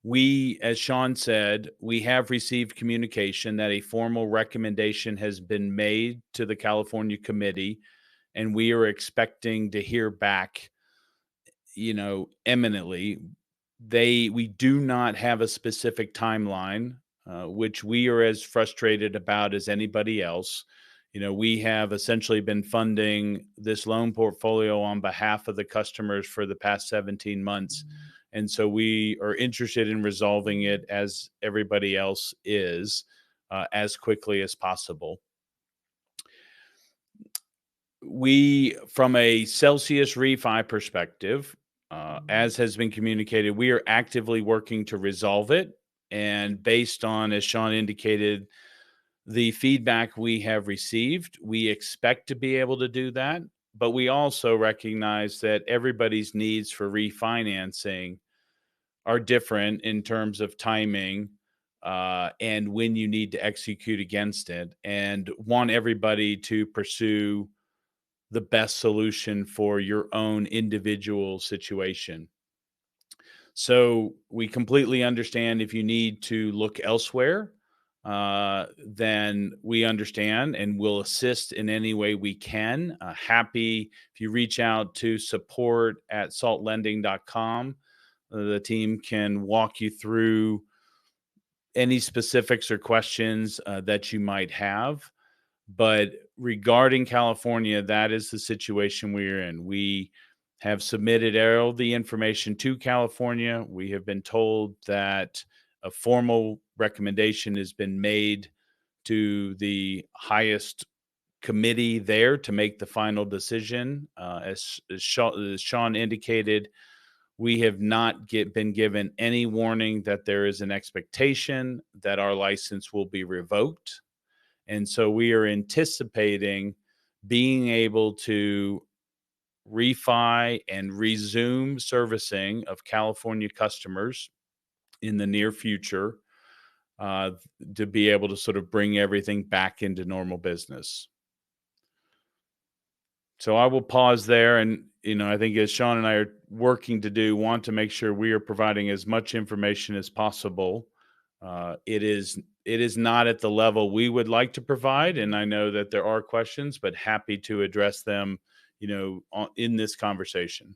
We, as Shawn said, we have received communication that a formal recommendation has been made to the California committee, and we are expecting to hear back, imminently. We do not have a specific timeline, which we are as frustrated about as anybody else. We have essentially been funding this loan portfolio on behalf of the customers for the past 17 months. And so we are interested in resolving it, as everybody else is, as quickly as possible. From a Celsius refi perspective, as has been communicated, we are actively working to resolve it. And based on, as Shawn indicated, the feedback we have received, we expect to be able to do that. But we also recognize that everybody's needs for refinancing are different in terms of timing and when you need to execute against it, and want everybody to pursue the best solution for your own individual situation. So we completely understand if you need to look elsewhere, then we understand and will assist in any way we can. Happy if you reach out to support@saltlending.com. The team can walk you through any specifics or questions that you might have. But regarding California, that is the situation we're in. We have submitted all the information to California. We have been told that a formal recommendation has been made to the highest committee there to make the final decision. As Shawn indicated, we have not been given any warning that there is an expectation that our license will be revoked. And so we are anticipating being able to refi and resume servicing of California customers in the near future, to be able to sort of bring everything back into normal business. So I will pause there. And, I think as Shawn and I are working to do, want to make sure we are providing as much information as possible. It is not at the level we would like to provide. And I know that there are questions, but happy to address them, in this conversation.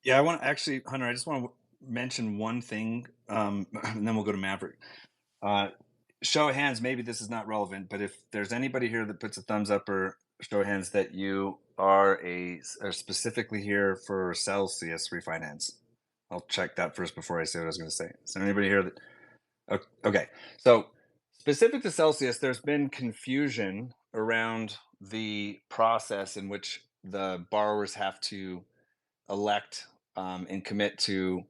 Yeah, I want to actually, Hunter, I just want to mention one thing, and then we'll go to Maverick. Show of hands, maybe this is not relevant, but if there's anybody here that puts a thumbs up or show of hands that you are specifically here for Celsius refinance. I'll check that first before I say what I was going to say. Is there anybody here that... Okay, so specific to Celsius, there's been confusion around the process in which the borrowers have to elect and commit to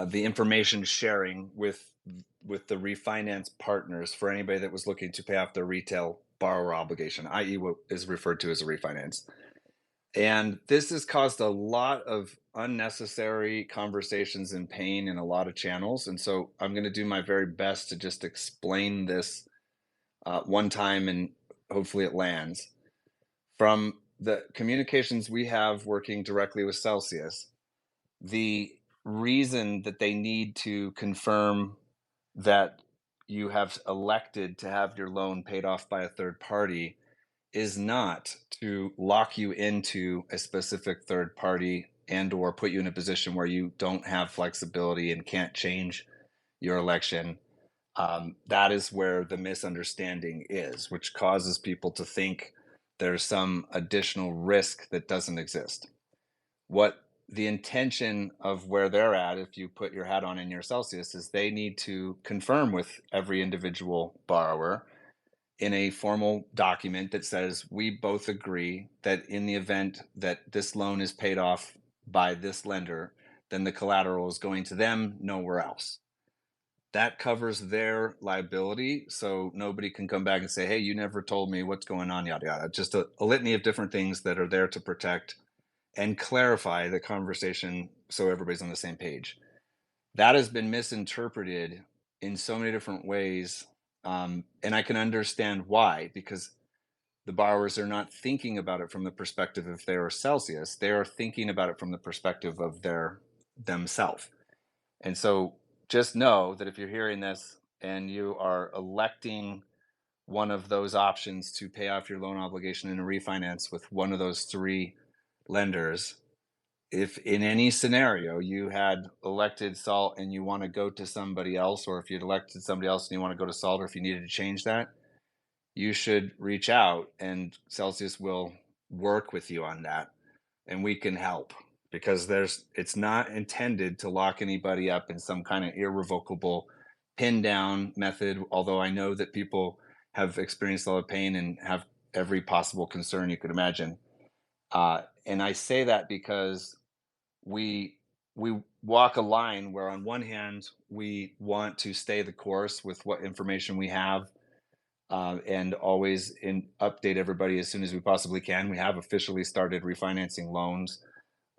the information sharing with the refinance partners for anybody that was looking to pay off their retail borrower obligation, i.e. what is referred to as a refinance. And this has caused a lot of unnecessary conversations and pain in a lot of channels. And so I'm going to do my very best to just explain this one time, and hopefully it lands. From the communications we have working directly with Celsius, the reason that they need to confirm that you have elected to have your loan paid off by a third party is not to lock you into a specific third party and or put you in a position where you don't have flexibility and can't change your election. That is where the misunderstanding is, which causes people to think there's some additional risk that doesn't exist. What the intention of where they're at, if you put your hat on in your Celsius, is they need to confirm with every individual borrower in a formal document that says we both agree that in the event that this loan is paid off by this lender, then the collateral is going to them, nowhere else. That covers their liability, so nobody can come back and say, hey, you never told me what's going on, yada yada. Just a litany of different things that are there to protect and clarify the conversation so everybody's on the same page. That has been misinterpreted in so many different ways, and I can understand why, because the borrowers are not thinking about it from the perspective of their Celsius. They are thinking about it from the perspective of themselves. And so just know that if you're hearing this and you are electing one of those options to pay off your loan obligation in a refinance with one of those three lenders, if in any scenario you had elected SALT and you want to go to somebody else, or if you'd elected somebody else and you want to go to SALT, or if you needed to change that, you should reach out and Celsius will work with you on that, and we can help, because it's not intended to lock anybody up in some kind of irrevocable pin down method, although I know that people have experienced a lot of pain and have every possible concern you could imagine. And I say that because we walk a line where on one hand, we want to stay the course with what information we have, and always update everybody as soon as we possibly can. We have officially started refinancing loans.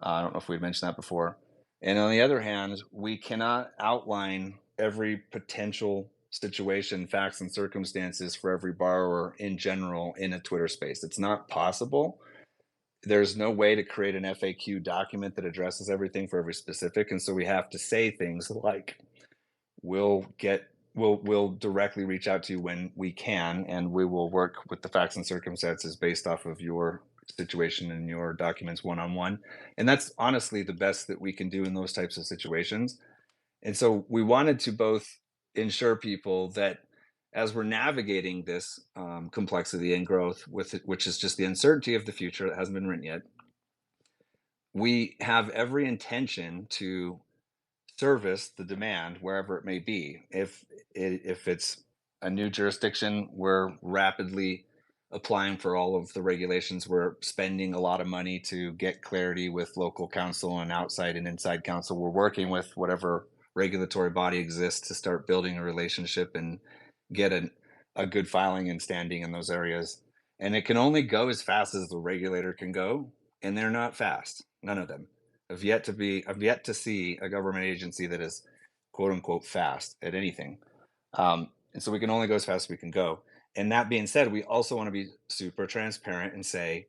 I don't know if we've mentioned that before. And on the other hand, we cannot outline every potential situation, facts, and circumstances for every borrower in general in a Twitter space. It's not possible. There's no way to create an FAQ document that addresses everything for every specific. And so we have to say things like, we'll directly reach out to you when we can, and we will work with the facts and circumstances based off of your situation and your documents one-on-one. And that's honestly the best that we can do in those types of situations. And so we wanted to both ensure people that as we're navigating this complexity and growth with it, which is just the uncertainty of the future that hasn't been written yet, we have every intention to service the demand wherever it may be. If it's a new jurisdiction, we're rapidly applying for all of the regulations. We're spending a lot of money to get clarity with local counsel and outside and inside counsel. We're working with whatever regulatory body exists to start building a relationship and get a good filing and standing in those areas. And it can only go as fast as the regulator can go, and they're not fast. None of them. I've yet to see a government agency that is quote unquote fast at anything. And so we can only go as fast as we can go. And that being said, we also want to be super transparent and say,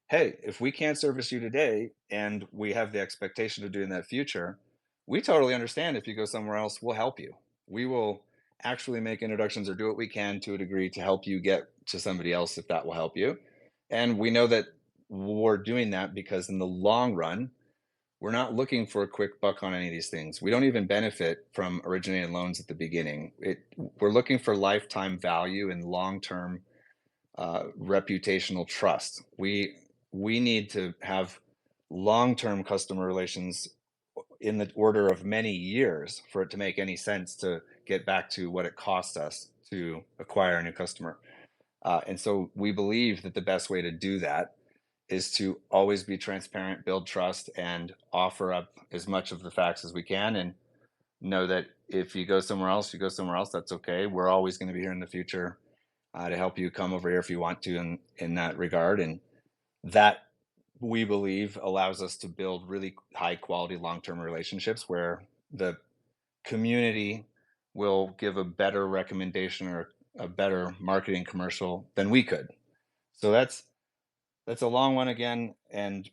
hey, if we can't service you today and we have the expectation of doing that future, we totally understand. If you go somewhere else, we'll help you. We will actually make introductions or do what we can to a degree to help you get to somebody else if that will help you. And we know that we're doing that because in the long run, we're not looking for a quick buck on any of these things. We don't even benefit from originating loans at the beginning. We're looking for lifetime value and long-term reputational trust. We need to have long-term customer relations in the order of many years for it to make any sense to get back to what it costs us to acquire a new customer. And so we believe that the best way to do that is to always be transparent, build trust, and offer up as much of the facts as we can, and know that if you go somewhere else, you go somewhere else. That's okay. We're always going to be here in the future to help you come over here if you want to in that regard. And that, we believe, allows us to build really high quality long-term relationships where the community will give a better recommendation or a better marketing commercial than we could. So that's a long one again, and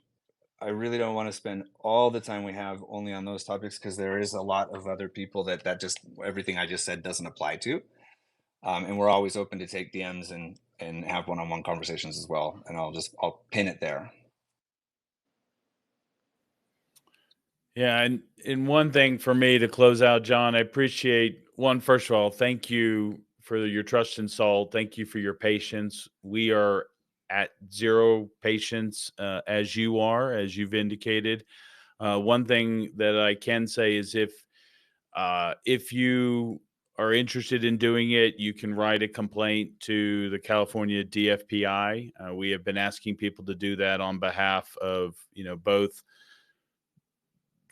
I really don't want to spend all the time we have only on those topics because there is a lot of other people that just everything I just said doesn't apply to. And we're always open to take DMs and have one-on-one conversations as well. And I'll pin it there. Yeah, and one thing for me to close out, John, I appreciate first of all, thank you for your trust in Salt. Thank you for your patience. We are at zero patience, as you've indicated. One thing that I can say is if you are interested in doing it, you can write a complaint to the California DFPI. We have been asking people to do that on behalf of, both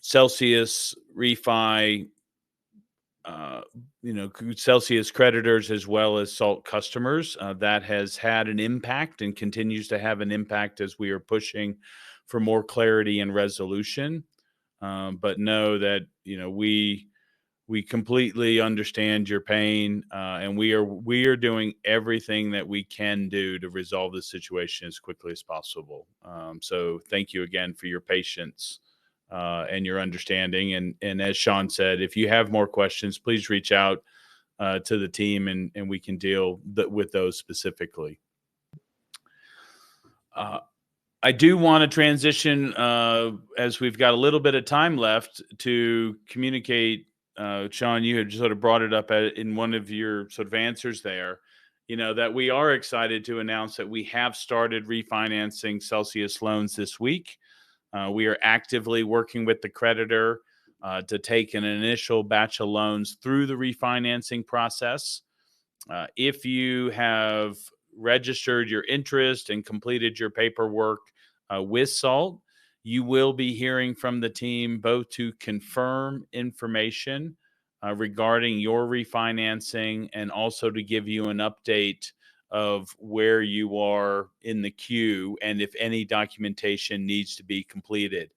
Celsius refi, Celsius creditors as well as Salt customers. That has had an impact and continues to have an impact as we are pushing for more clarity and resolution. But know that we completely understand your pain, and we are doing everything that we can do to resolve this situation as quickly as possible. So thank you again for your patience and your understanding. And as Shawn said, if you have more questions, please reach out to the team and we can deal with those specifically. I do want to transition, as we've got a little bit of time left, to communicate. Shawn, you had sort of brought it up in one of your sort of answers there, that we are excited to announce that we have started refinancing Celsius loans this week. We are actively working with the creditor to take an initial batch of loans through the refinancing process. If you have registered your interest and completed your paperwork with Salt, you will be hearing from the team both to confirm information regarding your refinancing and also to give you an update of where you are in the queue and if any documentation needs to be completed.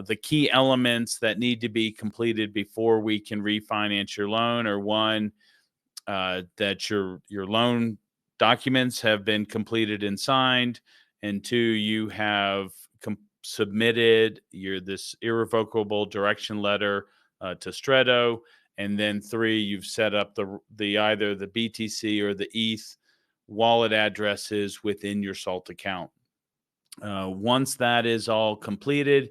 The key elements that need to be completed before we can refinance your loan are: one, that your loan documents have been completed and signed, and two, you have submitted this irrevocable direction letter to Stretto, and then three, you've set up the either the BTC or the ETH wallet addresses within your Salt account. Once that is all completed,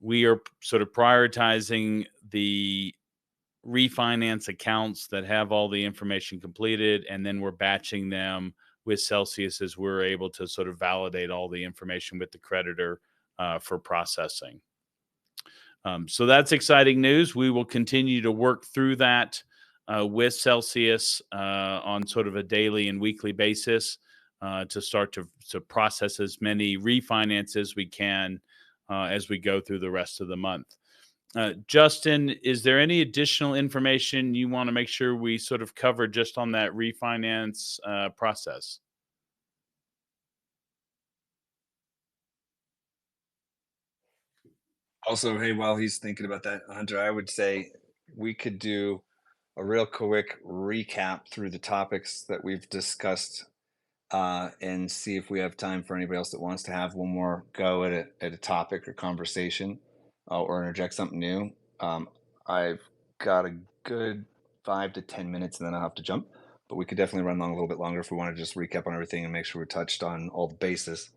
we are sort of prioritizing the refinance accounts that have all the information completed, and then we're batching them with Celsius as we're able to sort of validate all the information with the creditor for processing. So that's exciting news. We will continue to work through that with Celsius on sort of a daily and weekly basis to start to process as many refinances as we can as we go through the rest of the month. Justin, is there any additional information you want to make sure we sort of cover just on that refinance process? Also, hey, while he's thinking about that, Hunter, I would say we could do a real quick recap through the topics that we've discussed and see if we have time for anybody else that wants to have one more go at a topic or conversation or interject something new. I've got a good 5 to 10 minutes and then I'll have to jump, but we could definitely run along a little bit longer if we want to just recap on everything and make sure we touched on all the bases.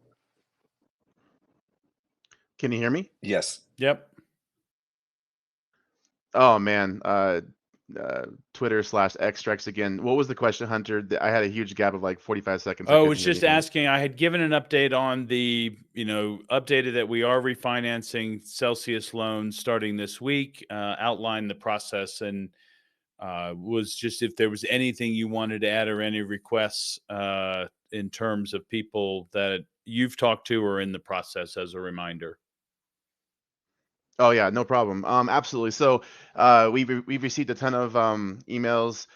Can you hear me? Yes. Yep. Oh man, Twitter/X strikes again. What was the question, Hunter? I had a huge gap of like 45 seconds. Oh, I was just asking. I had given an update on the, updated that we are refinancing Celsius loans starting this week, outlined the process, and was just if there was anything you wanted to add or any requests in terms of people that you've talked to or in the process as a reminder. Oh yeah, no problem. Absolutely. So we've received a ton of emails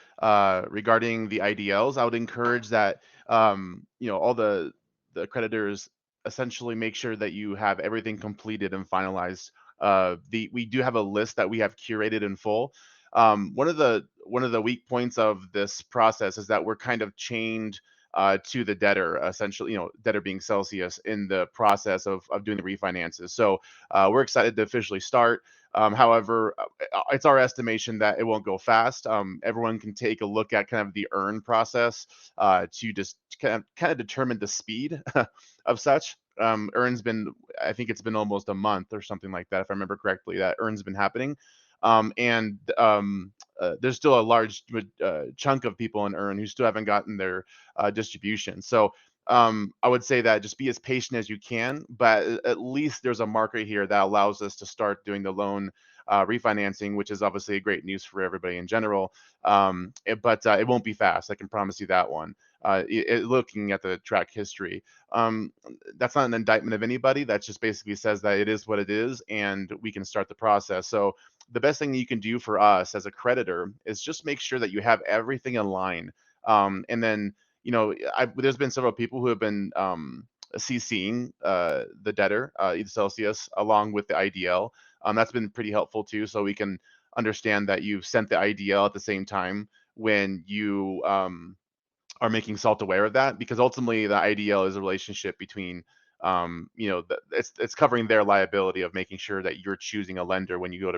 regarding the IDLs. I would encourage that all the creditors essentially make sure that you have everything completed and finalized. We do have a list that we have curated in full. One of the weak points of this process is that we're kind of chained to the debtor, essentially, debtor being Celsius in the process of doing the refinances. So we're excited to officially start. However, it's our estimation that it won't go fast. Everyone can take a look at kind of the earn process to just kind of determine the speed of such. Earn's been, I think it's been almost a month or something like that, if I remember correctly, that earn's been happening. There's still a large chunk of people in earn who still haven't gotten their distribution. So I would say that just be as patient as you can, but at least there's a marker here that allows us to start doing the loan refinancing, which is obviously a great news for everybody in general. But it won't be fast. I can promise you that one. Looking at the track history, that's not an indictment of anybody. That just basically says that it is what it is, and we can start the process. So the best thing you can do for us as a creditor is just make sure that you have everything in line. And then, there's been several people who have been CCing the debtor, Celsius, along with the IDL. That's been pretty helpful too, so we can understand that you've sent the IDL at the same time when you are making SALT aware of that, because ultimately the IDL is a relationship between it's covering their liability of making sure that you're choosing a lender when you go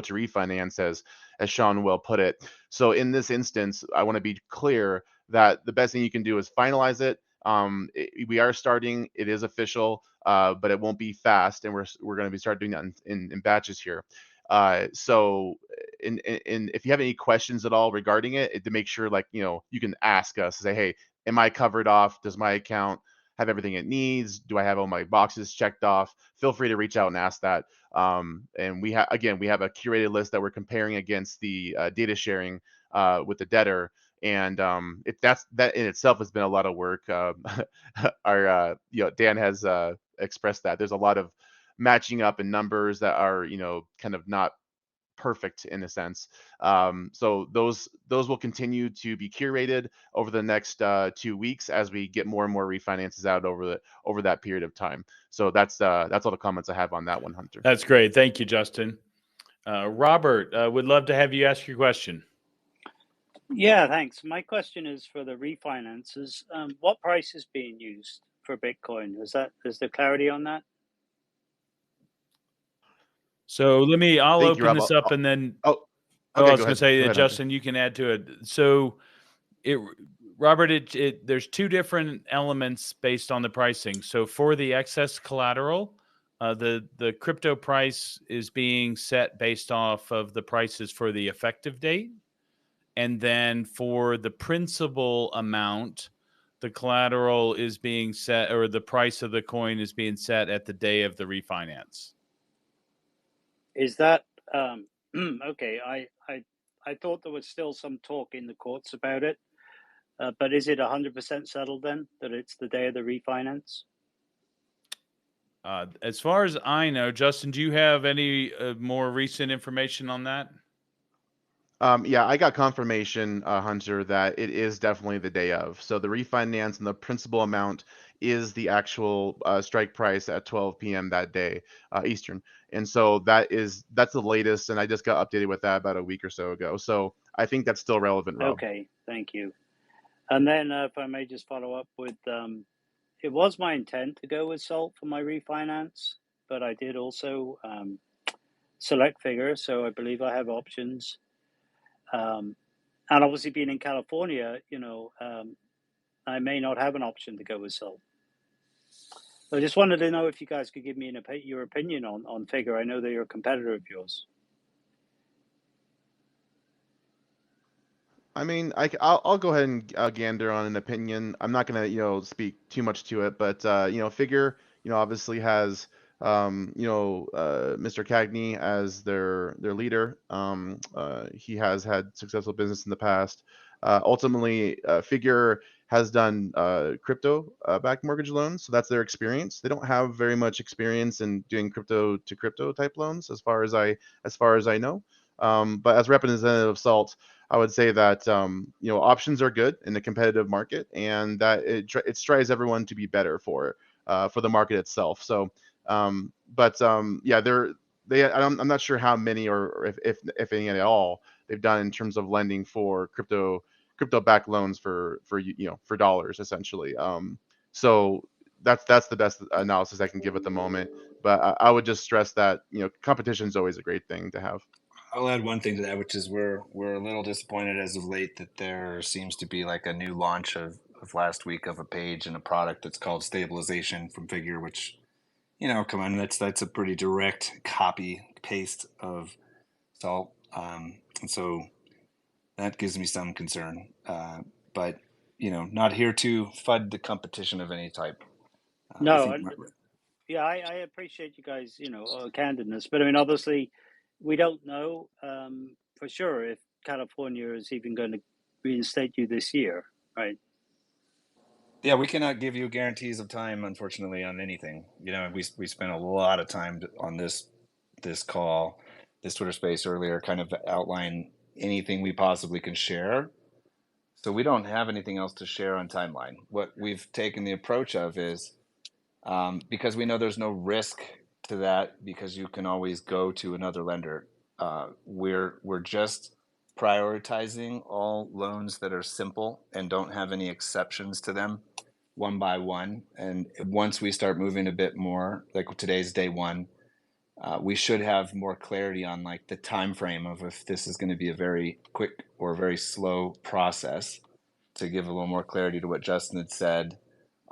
to refinance, as Shawn well put it. So in this instance, I want to be clear that the best thing you can do is finalize it. We are starting, it is official, but it won't be fast, and we're going to be starting doing that in batches here. So if you have any questions at all regarding it, to make sure, you can ask us, say, hey, am I covered off? Does my account have everything it needs? Do I have all my boxes checked off? Feel free to reach out and ask that. And we have a curated list that we're comparing against the data sharing with the debtor. And that in itself has been a lot of work. Dan has expressed that there's a lot of matching up in numbers that are, kind of not perfect in a sense. So those will continue to be curated over the next 2 weeks as we get more and more refinances out over that period of time. So that's all the comments I have on that one, Hunter. That's great. Thank you, Justin. Robert, would love to have you ask your question. Yeah, thanks. My question is for the refinances. What price is being used for Bitcoin? Is there clarity on that? So I'll Thank you, open Rob. this up and then. Okay, I was going to go say, ahead, Justin, Hunter. You can add to it. So, Robert, there's two different elements based on the pricing. So for the excess collateral, The crypto price is being set based off of the prices for the effective date. And then for the principal amount, the collateral is being set, or the price of the coin is being set at the day of the refinance. Is that okay? I thought there was still some talk in the courts about it, but is it 100% settled then that it's the day of the refinance? As far as I know, Justin, do you have any more recent information on that? Yeah, I got confirmation, Hunter, that it is definitely the day of. So the refinance and the principal amount is the actual strike price at 12 p.m. that day, Eastern. And so that's the latest, and I just got updated with that about a week or so ago. So I think that's still relevant, Rob. Okay, thank you. And then if I may just follow up with, it was my intent to go with SALT for my refinance, but I did also select figure, so I believe I have options. And obviously being in California, I may not have an option to go with SALT. I just wanted to know if you guys could give me your opinion on figure. I know they're a competitor of yours. I mean, I'll go ahead and gander on an opinion. I'm not gonna, speak too much to it, but Figure, obviously has, Mr. Cagney as their leader. He has had successful business in the past. Ultimately, Figure has done crypto backed mortgage loans, so that's their experience. They don't have very much experience in doing crypto to crypto type loans, as far as I know. But as representative of SALT, I would say that options are good in the competitive market, and that it strives everyone to be better for the market itself. So, yeah, I'm not sure how many or if any at all they've done in terms of lending for crypto backed loans for dollars essentially. So that's the best analysis I can give at the moment. But I would just stress that competition is always a great thing to have. I'll add one thing to that, which is we're a little disappointed as of late that there seems to be like a new launch of last week of a page and a product that's called Stabilization from Figure, which, come on, that's a pretty direct copy paste of SALT. And so that gives me some concern. But, not here to FUD the competition of any type. No, yeah, I appreciate you guys, candidness, but I mean, obviously, we don't know for sure if California is even going to reinstate you this year, right? Yeah, we cannot give you guarantees of time, unfortunately, on anything. We spent a lot of time on this call, this Twitter space earlier, kind of outline anything we possibly can share. So we don't have anything else to share on timeline. What we've taken the approach of is, because we know there's no risk to that, because you can always go to another lender. We're just prioritizing all loans that are simple and don't have any exceptions to them, one by one. And once we start moving a bit more, like today's day one, we should have more clarity on like the time frame of if this is going to be a very quick or very slow process, to give a little more clarity to what Justin had said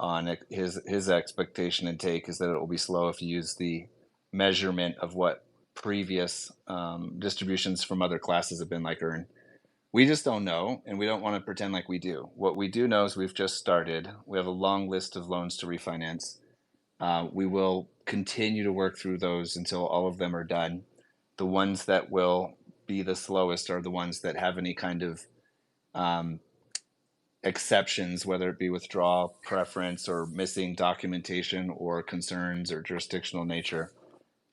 on his expectation and take is that it will be slow if you use the measurement of what previous distributions from other classes have been like earn. We just don't know, and we don't want to pretend like we do. What we do know is we've just started. We have a long list of loans to refinance. We will continue to work through those until all of them are done. The ones that will be the slowest are the ones that have any kind of exceptions, whether it be withdrawal preference or missing documentation or concerns or jurisdictional nature.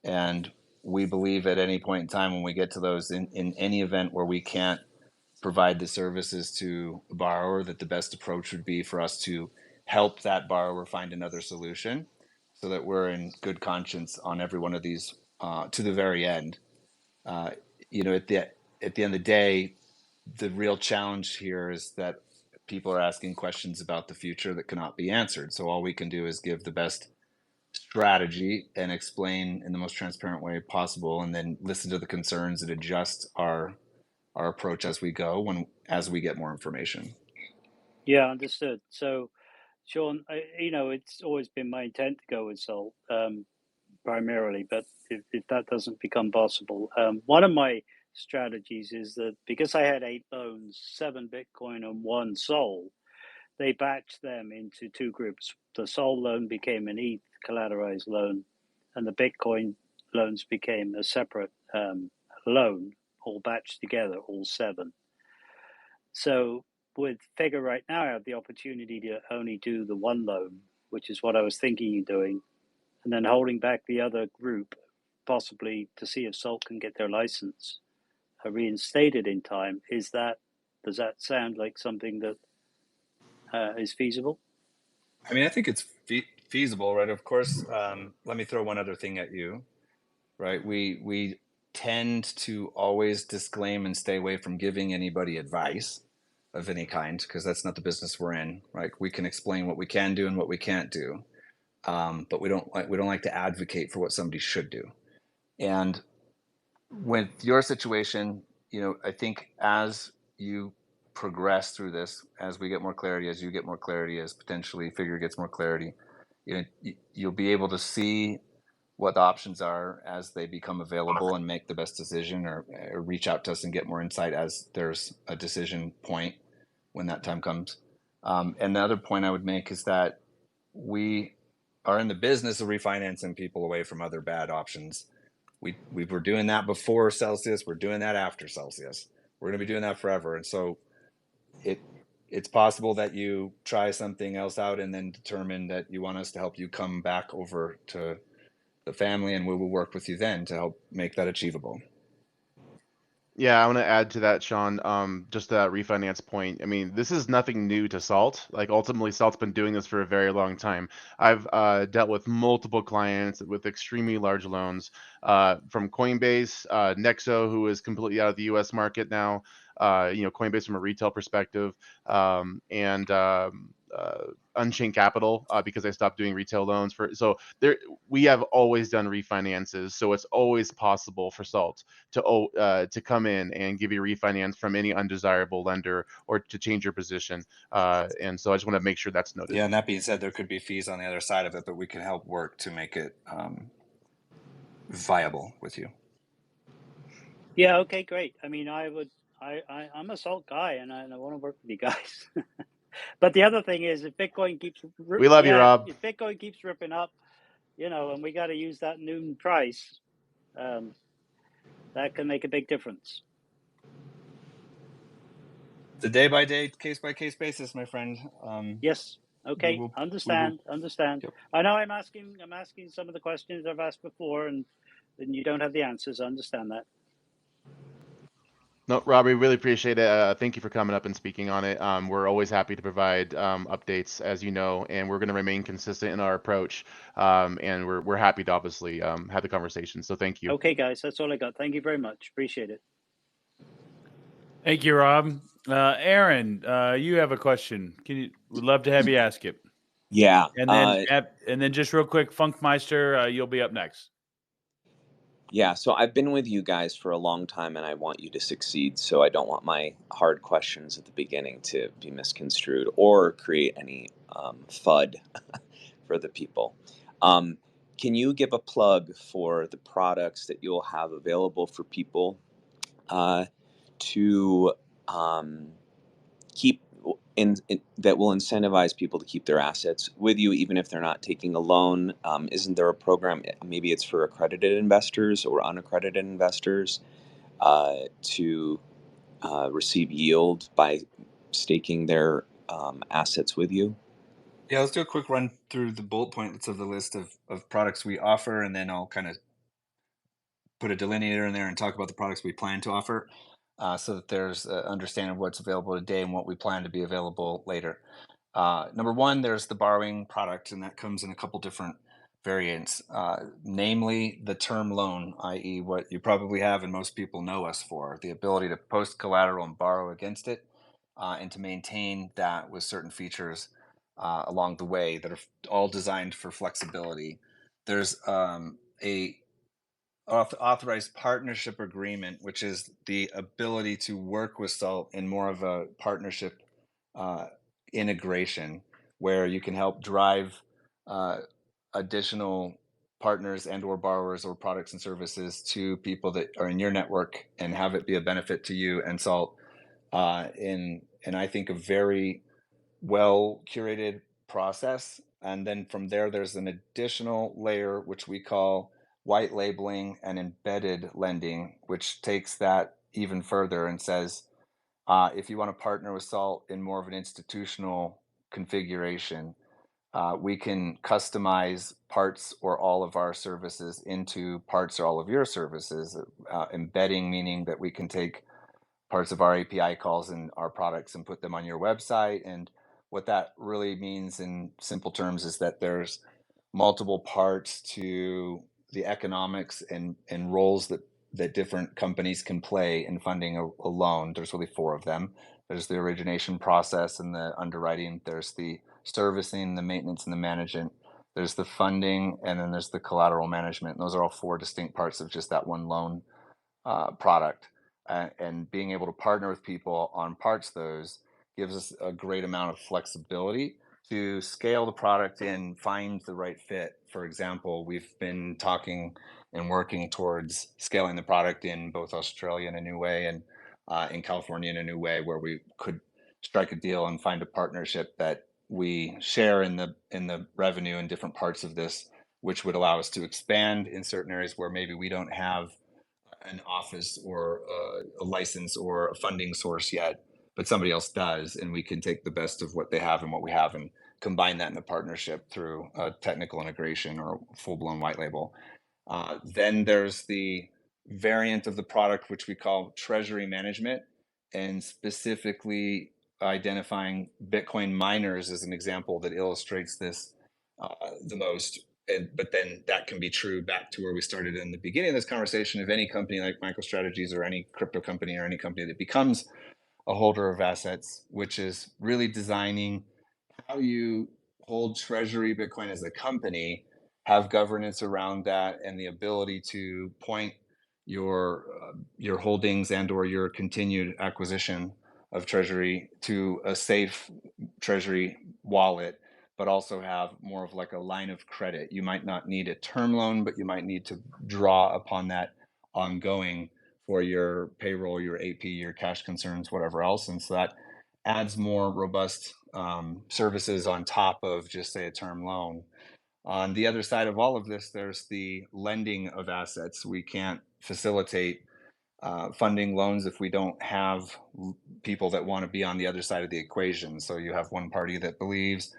And we believe at any point in time when we get to those, in any event where we can't provide the services to a borrower, that the best approach would be for us to help that borrower find another solution, so that we're in good conscience on every one of these to the very end. At the end of the day, the real challenge here is that people are asking questions about the future that cannot be answered. So all we can do is give the best strategy and explain in the most transparent way possible, and then listen to the concerns and adjust our approach as we go as we get more information. Yeah, understood. So, Shawn, it's always been my intent to go with SALT, primarily, but if that doesn't become possible, one of my strategies is that because I had 8 loans, 7 Bitcoin and 1 Sol, they batched them into 2 groups. The Sol loan became an ETH collateralized loan, and the Bitcoin loans became a separate loan, all batched together, all 7. So with Figure right now, I have the opportunity to only do the 1 loan, which is what I was thinking of doing, and then holding back the other group, possibly to see if Salt can get their license reinstated in time. Does that sound like something that is feasible? I mean, I think it's feasible, right? Of course. Let me throw one other thing at you, right? We tend to always disclaim and stay away from giving anybody advice of any kind, because that's not the business we're in, right? We can explain what we can do and what we can't do, but we don't like to advocate for what somebody should do. And with your situation, I think as you progress through this, as we get more clarity, as you get more clarity, as potentially Figure gets more clarity, you'll be able to see what the options are as they become available and make the best decision, or reach out to us and get more insight as there's a decision point when that time comes. And the other point I would make is that we are in the business of refinancing people away from other bad options. We were doing that before Celsius. We're doing that after Celsius. We're going to be doing that forever. And so it's possible that you try something else out and then determine that you want us to help you come back over to the family, and we will work with you then to help make that achievable. Yeah, I want to add to that, Shawn. Just that refinance point. I mean, this is nothing new to Salt. Like, ultimately, Salt's been doing this for a very long time. I've dealt with multiple clients with extremely large loans, from Coinbase, Nexo, who is completely out of the U.S. market now. Coinbase from a retail perspective, and Unchained Capital, because I stopped doing retail loans we have always done refinances, so it's always possible for Salt to come in and give you a refinance from any undesirable lender or to change your position. And so I just want to make sure that's noted. Yeah, and that being said, there could be fees on the other side of it, but we can help work to make it viable with you. Yeah. Okay. Great. I mean, I'm a Salt guy, and I want to work with you guys. But the other thing is, if Bitcoin keeps We love you, Rob. If Bitcoin keeps ripping up, and we got to use that noon price, that can make a big difference. It's a day-by-day, case-by-case basis, my friend. Yes. Okay. Understand. Yep. I know I'm asking some of the questions I've asked before, and you don't have the answers. I understand that. No, Rob, we really appreciate it. Thank you for coming up and speaking on it. We're always happy to provide updates, as you know, and we're going to remain consistent in our approach. And we're happy to obviously have the conversation. So thank you. Okay, guys, that's all I got. Thank you very much. Appreciate it. Thank you, Rob. Aaron, you have a question. We'd love to have you ask it. Yeah. And then just real quick, Funkmeister, you'll be up next. Yeah, so I've been with you guys for a long time, and I want you to succeed, so I don't want my hard questions at the beginning to be misconstrued or create any FUD for the people. Can you give a plug for the products that you'll have available for people to keep that will incentivize people to keep their assets with you, even if they're not taking a loan? Isn't there a program, maybe it's for accredited investors or unaccredited investors, to receive yield by staking their assets with you? Yeah, let's do a quick run through the bullet points of the list of products we offer, and then I'll kind of put a delineator in there and talk about the products we plan to offer, so that there's an understanding of what's available today and what we plan to be available later. Number one, there's the borrowing product, and that comes in a couple different variants, namely the term loan, i.e. what you probably have and most people know us for, the ability to post collateral and borrow against it, and to maintain that with certain features along the way that are all designed for flexibility. There's a authorized partnership agreement, which is the ability to work with Salt in more of a partnership integration, where you can help drive additional partners and or borrowers or products and services to people that are in your network and have it be a benefit to you and Salt in I think a very well curated process. And then from there, there's an additional layer which we call white labeling and embedded lending, which takes that even further and says, if you want to partner with Salt in more of an institutional configuration, we can customize parts or all of our services into parts or all of your services. Embedding meaning that we can take parts of our API calls and our products and put them on your website. And what that really means in simple terms is that there's multiple parts to the economics and roles that different companies can play in funding a loan. There's really 4 of them. There's the origination process and the underwriting. There's the servicing, the maintenance, and the management. There's the funding, and then there's the collateral management. And those are all 4 distinct parts of just that one loan product. And being able to partner with people on parts of those gives us a great amount of flexibility to scale the product and find the right fit. For example, we've been talking and working towards scaling the product in both Australia in a new way and in California in a new way, where we could strike a deal and find a partnership that we share in the revenue in different parts of this, which would allow us to expand in certain areas where maybe we don't have an office or a license or a funding source yet, but somebody else does, and we can take the best of what they have and what we have and combine that in a partnership through a technical integration or full-blown white label. Then there's the variant of the product which we call treasury management, and specifically identifying Bitcoin miners as an example that illustrates this the most. But then that can be true back to where we started in the beginning of this conversation of any company like MicroStrategies or any crypto company or any company that becomes a holder of assets, which is really designing how you hold treasury Bitcoin as a company, have governance around that, and the ability to point your holdings and or your continued acquisition of treasury to a safe treasury wallet, but also have more of like a line of credit. You might not need a term loan, but you might need to draw upon that ongoing for your payroll, your AP, your cash concerns, whatever else. And so that adds more robust services on top of just say a term loan. On the other side of all of this, there's the lending of assets. We can't facilitate funding loans if we don't have people that want to be on the other side of the equation. So you have one party that believes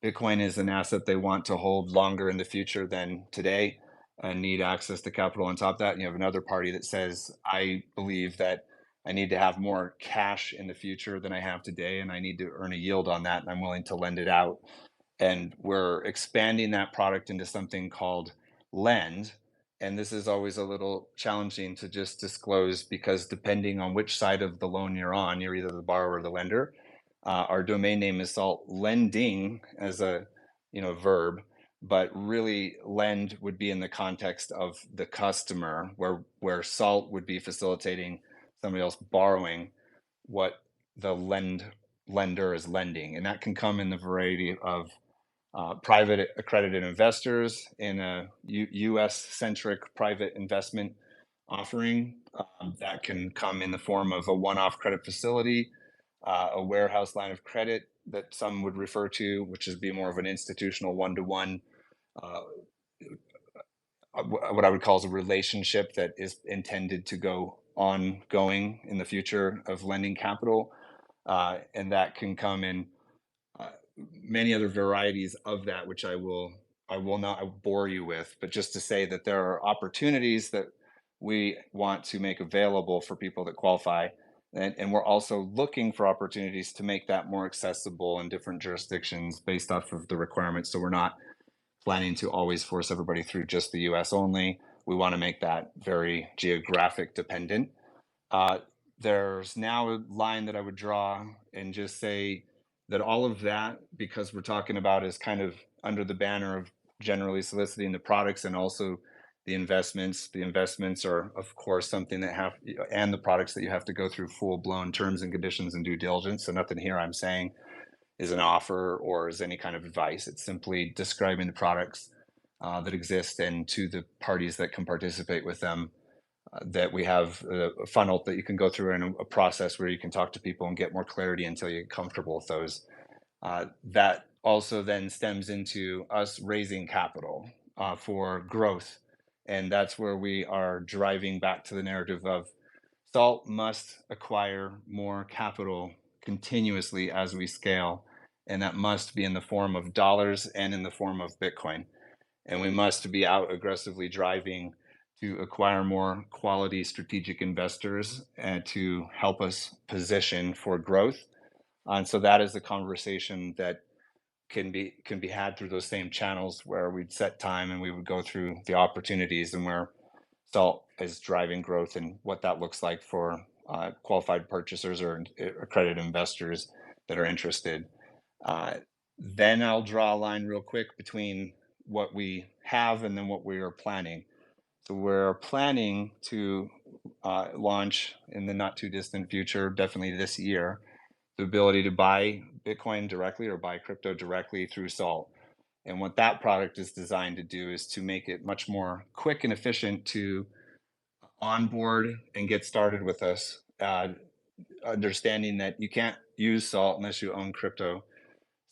Bitcoin is an asset they want to hold longer in the future than today and need access to capital on top of that. And you have another party that says, I believe that I need to have more cash in the future than I have today, and I need to earn a yield on that, and I'm willing to lend it out. And we're expanding that product into something called Lend. And this is always a little challenging to just disclose because depending on which side of the loan you're on, you're either the borrower or the lender. Our domain name is Salt Lending as a verb, but really Lend would be in the context of the customer, where Salt would be facilitating somebody else borrowing what the lender is lending, and that can come in the variety of private accredited investors in a U.S.-centric private investment offering. That can come in the form of a one-off credit facility, a warehouse line of credit that some would refer to, which is be more of an institutional one-to-one, what I would call is a relationship that is intended to go ongoing in the future of lending capital. And that can come in many other varieties of that, which I will not bore you with, but just to say that there are opportunities that we want to make available for people that qualify. And we're also looking for opportunities to make that more accessible in different jurisdictions based off of the requirements. So we're not planning to always force everybody through just the US only. We want to make that very geographic dependent. There's now a line that I would draw and just say that all of that, because we're talking about is kind of under the banner of generally soliciting the products and also the investments. The investments are, of course, something that and the products that you have to go through full-blown terms and conditions and due diligence. So nothing here I'm saying is an offer or is any kind of advice. It's simply describing the products that exist, and to the parties that can participate with them. That we have a funnel that you can go through and a process where you can talk to people and get more clarity until you get comfortable with those. That also then stems into us raising capital for growth. And that's where we are driving back to the narrative of Salt must acquire more capital continuously as we scale. And that must be in the form of dollars and in the form of Bitcoin. And we must be out aggressively driving to acquire more quality strategic investors and to help us position for growth. And so that is the conversation that can be had through those same channels where we'd set time and we would go through the opportunities and where Salt is driving growth and what that looks like for qualified purchasers or accredited investors that are interested. Then I'll draw a line real quick between what we have and then what we are planning. So we're planning to launch in the not too distant future, definitely this year, the ability to buy Bitcoin directly or buy crypto directly through Salt. And what that product is designed to do is to make it much more quick and efficient to onboard and get started with us, understanding that you can't use Salt unless you own crypto.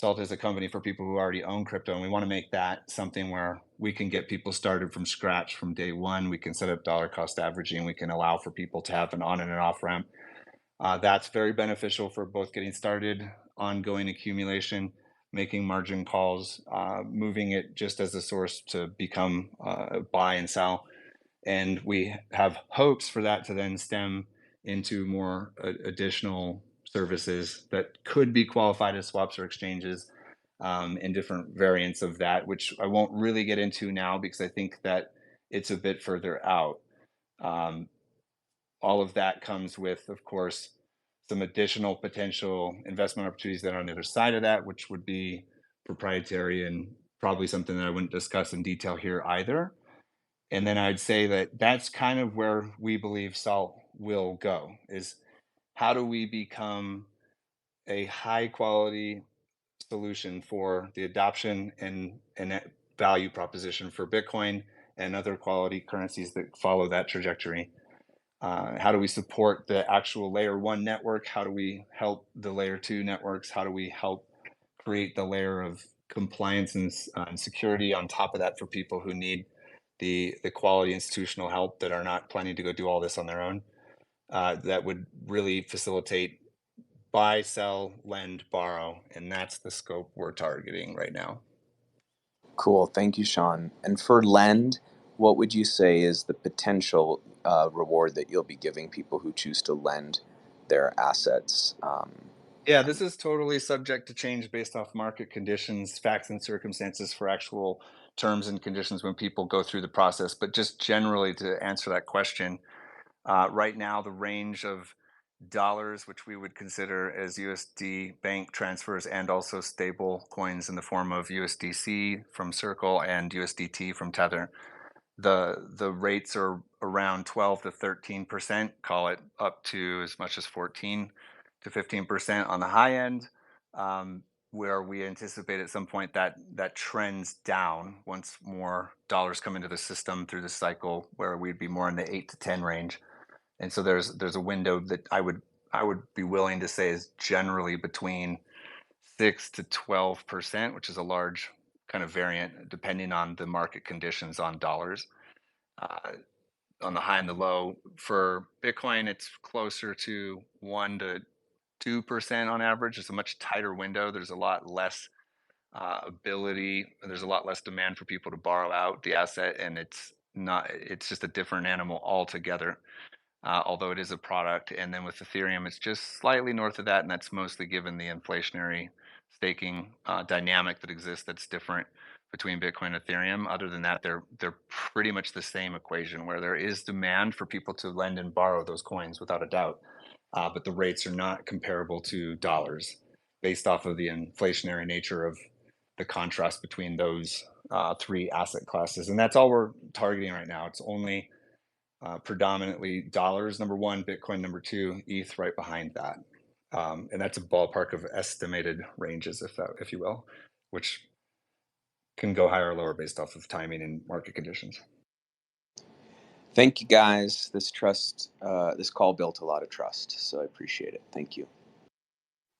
Salt is a company for people who already own crypto, and we want to make that something where we can get people started from scratch from day one. We can set up dollar cost averaging. We can allow for people to have an on and an off ramp. That's very beneficial for both getting started, ongoing accumulation, making margin calls, moving it just as a source to become buy and sell. And we have hopes for that to then stem into more additional services that could be qualified as swaps or exchanges, and different variants of that, which I won't really get into now because I think that it's a bit further out. All of that comes with, of course, some additional potential investment opportunities that are on the other side of that, which would be proprietary and probably something that I wouldn't discuss in detail here either. And then I'd say that that's kind of where we believe Salt will go, is how do we become a high quality solution for the adoption and that value proposition for Bitcoin and other quality currencies that follow that trajectory. How do we support the actual layer 1 network? How do we help the layer 2 networks? How do we help create the layer of compliance and security on top of that for people who need the quality institutional help that are not planning to go do all this on their own? That would really facilitate buy, sell, lend, borrow, and that's the scope we're targeting right now. Cool. Thank you, Shawn. And for lend, what would you say is the potential reward that you'll be giving people who choose to lend their assets? Yeah, this is totally subject to change based off market conditions, facts and circumstances for actual terms and conditions when people go through the process. But just generally to answer that question, right now the range of dollars, which we would consider as USD bank transfers and also stable coins in the form of USDC from Circle and USDT from Tether. The rates are around 12 to 13%, call it up to as much as 14 to 15% on the high end, where we anticipate at some point that trends down once more dollars come into the system through the cycle, where we'd be more in the 8 to 10 range. And so there's a window that I would be willing to say is generally between 6 to 12%, which is a large kind of variant depending on the market conditions on dollars. On the high and the low for Bitcoin, it's closer to 1 to 2% on average. It's a much tighter window. There's a lot less ability. There's a lot less demand for people to borrow out the asset, and it's just a different animal altogether. Although it is a product. And then with Ethereum, it's just slightly north of that, and that's mostly given the inflationary staking dynamic that exists that's different between Bitcoin and Ethereum. Other than that, they're pretty much the same equation, where there is demand for people to lend and borrow those coins without a doubt, but the rates are not comparable to dollars based off of the inflationary nature of the contrast between those three asset classes. And that's all we're targeting right now. It's only predominantly dollars, number one, Bitcoin, number two, ETH right behind that. And that's a ballpark of estimated ranges, if you will, which can go higher or lower based off of timing and market conditions. Thank you, guys. This call built a lot of trust, so I appreciate it. Thank you.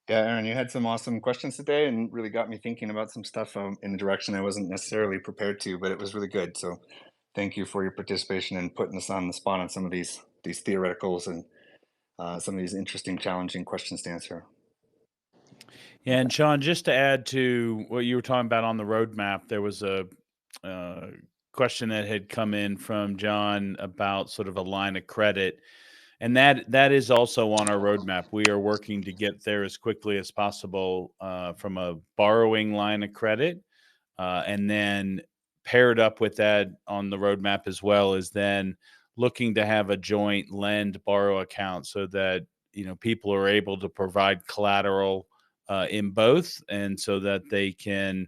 Yeah, Aaron, you had some awesome questions today and really got me thinking about some stuff in a direction I wasn't necessarily prepared to, but it was really good. So thank you for your participation and putting us on the spot on some of these theoreticals and some of these interesting, challenging questions to answer. Yeah, and Shawn, just to add to what you were talking about on the roadmap, there was a question that had come in from John about sort of a line of credit. And that is also on our roadmap. We are working to get there as quickly as possible from a borrowing line of credit. And then paired up with that on the roadmap as well is then looking to have a joint lend borrow account so that, people are able to provide collateral in both, and so that they can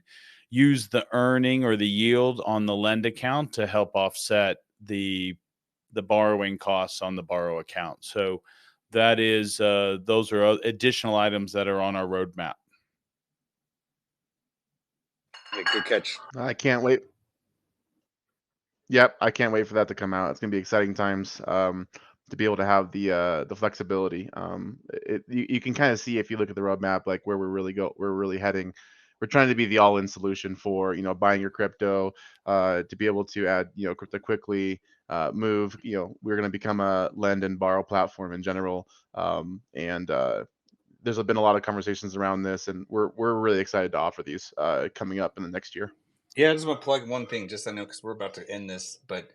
use the earning or the yield on the lend account to help offset the borrowing costs on the borrow account. So that is those are additional items that are on our roadmap. Yeah, good catch. I can't wait. Yep, I can't wait for that to come out. It's gonna be exciting times to be able to have the flexibility. You can kind of see if you look at the roadmap, like where we're really heading. We're trying to be the all-in solution for buying your crypto, to be able to add crypto quickly, move. We're going to become a lend and borrow platform in general, and there's been a lot of conversations around this, and we're really excited to offer these coming up in the next year. Yeah, I just want to plug one thing, just I know because we're about to end this, but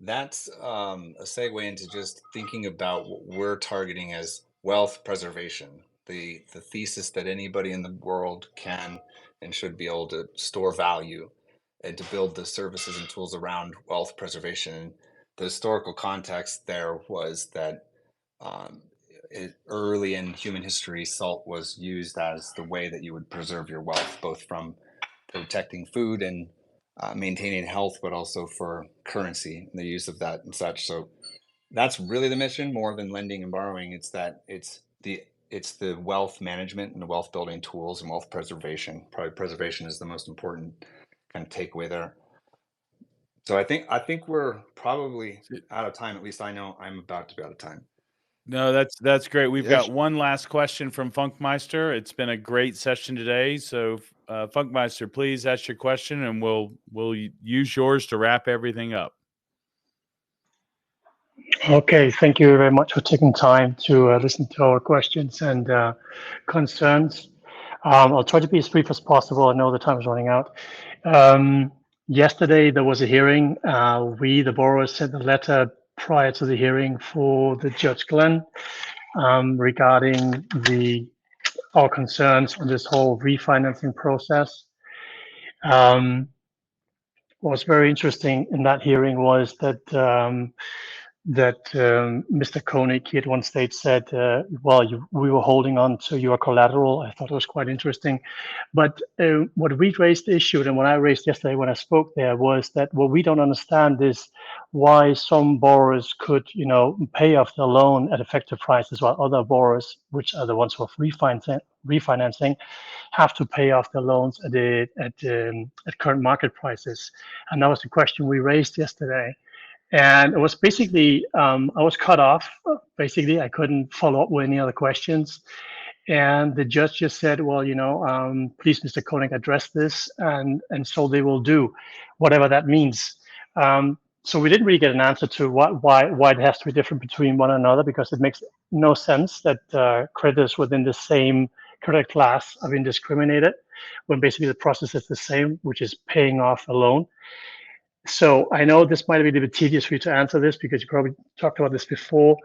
that's a segue into just thinking about what we're targeting as wealth preservation. The thesis that anybody in the world can and should be able to store value and to build the services and tools around wealth preservation. And the historical context there was that early in human history, salt was used as the way that you would preserve your wealth, both from protecting food and maintaining health, but also for currency and the use of that and such. So that's really the mission, more than lending and borrowing. It's the wealth management and the wealth building tools and wealth preservation. Probably preservation is the most important kind of takeaway there. So I think we're probably out of time. At least I know I'm about to be out of time. No, that's great. We've got one last question from Funkmeister. It's been a great session today. So Funkmeister, please ask your question, and we'll use yours to wrap everything up. Okay, thank you very much for taking time to listen to our questions and concerns. I'll try to be as brief as possible. I know the time is running out. Yesterday, there was a hearing. We, the borrowers, sent a letter prior to the hearing for the Judge Glenn regarding our concerns on this whole refinancing process. What was very interesting in that hearing was that Mr. Koenig, he at one stage said, we were holding on to your collateral. I thought it was quite interesting. But what we raised the issue, and what I raised yesterday when I spoke there, was that what we don't understand is why some borrowers could, pay off their loan at effective prices, while other borrowers, which are the ones who are refinancing, have to pay off their loans at current market prices. And that was the question we raised yesterday. And it was basically, I was cut off. Basically, I couldn't follow up with any other questions. And the judge just said, well, please, Mr. Koenig, address this. And so they will do, whatever that means. So we didn't really get an answer to why it has to be different between one another, because it makes no sense that creditors within the same credit class are being discriminated when basically the process is the same, which is paying off a loan. So I know this might be a little bit tedious for you to answer this because you probably talked about this before.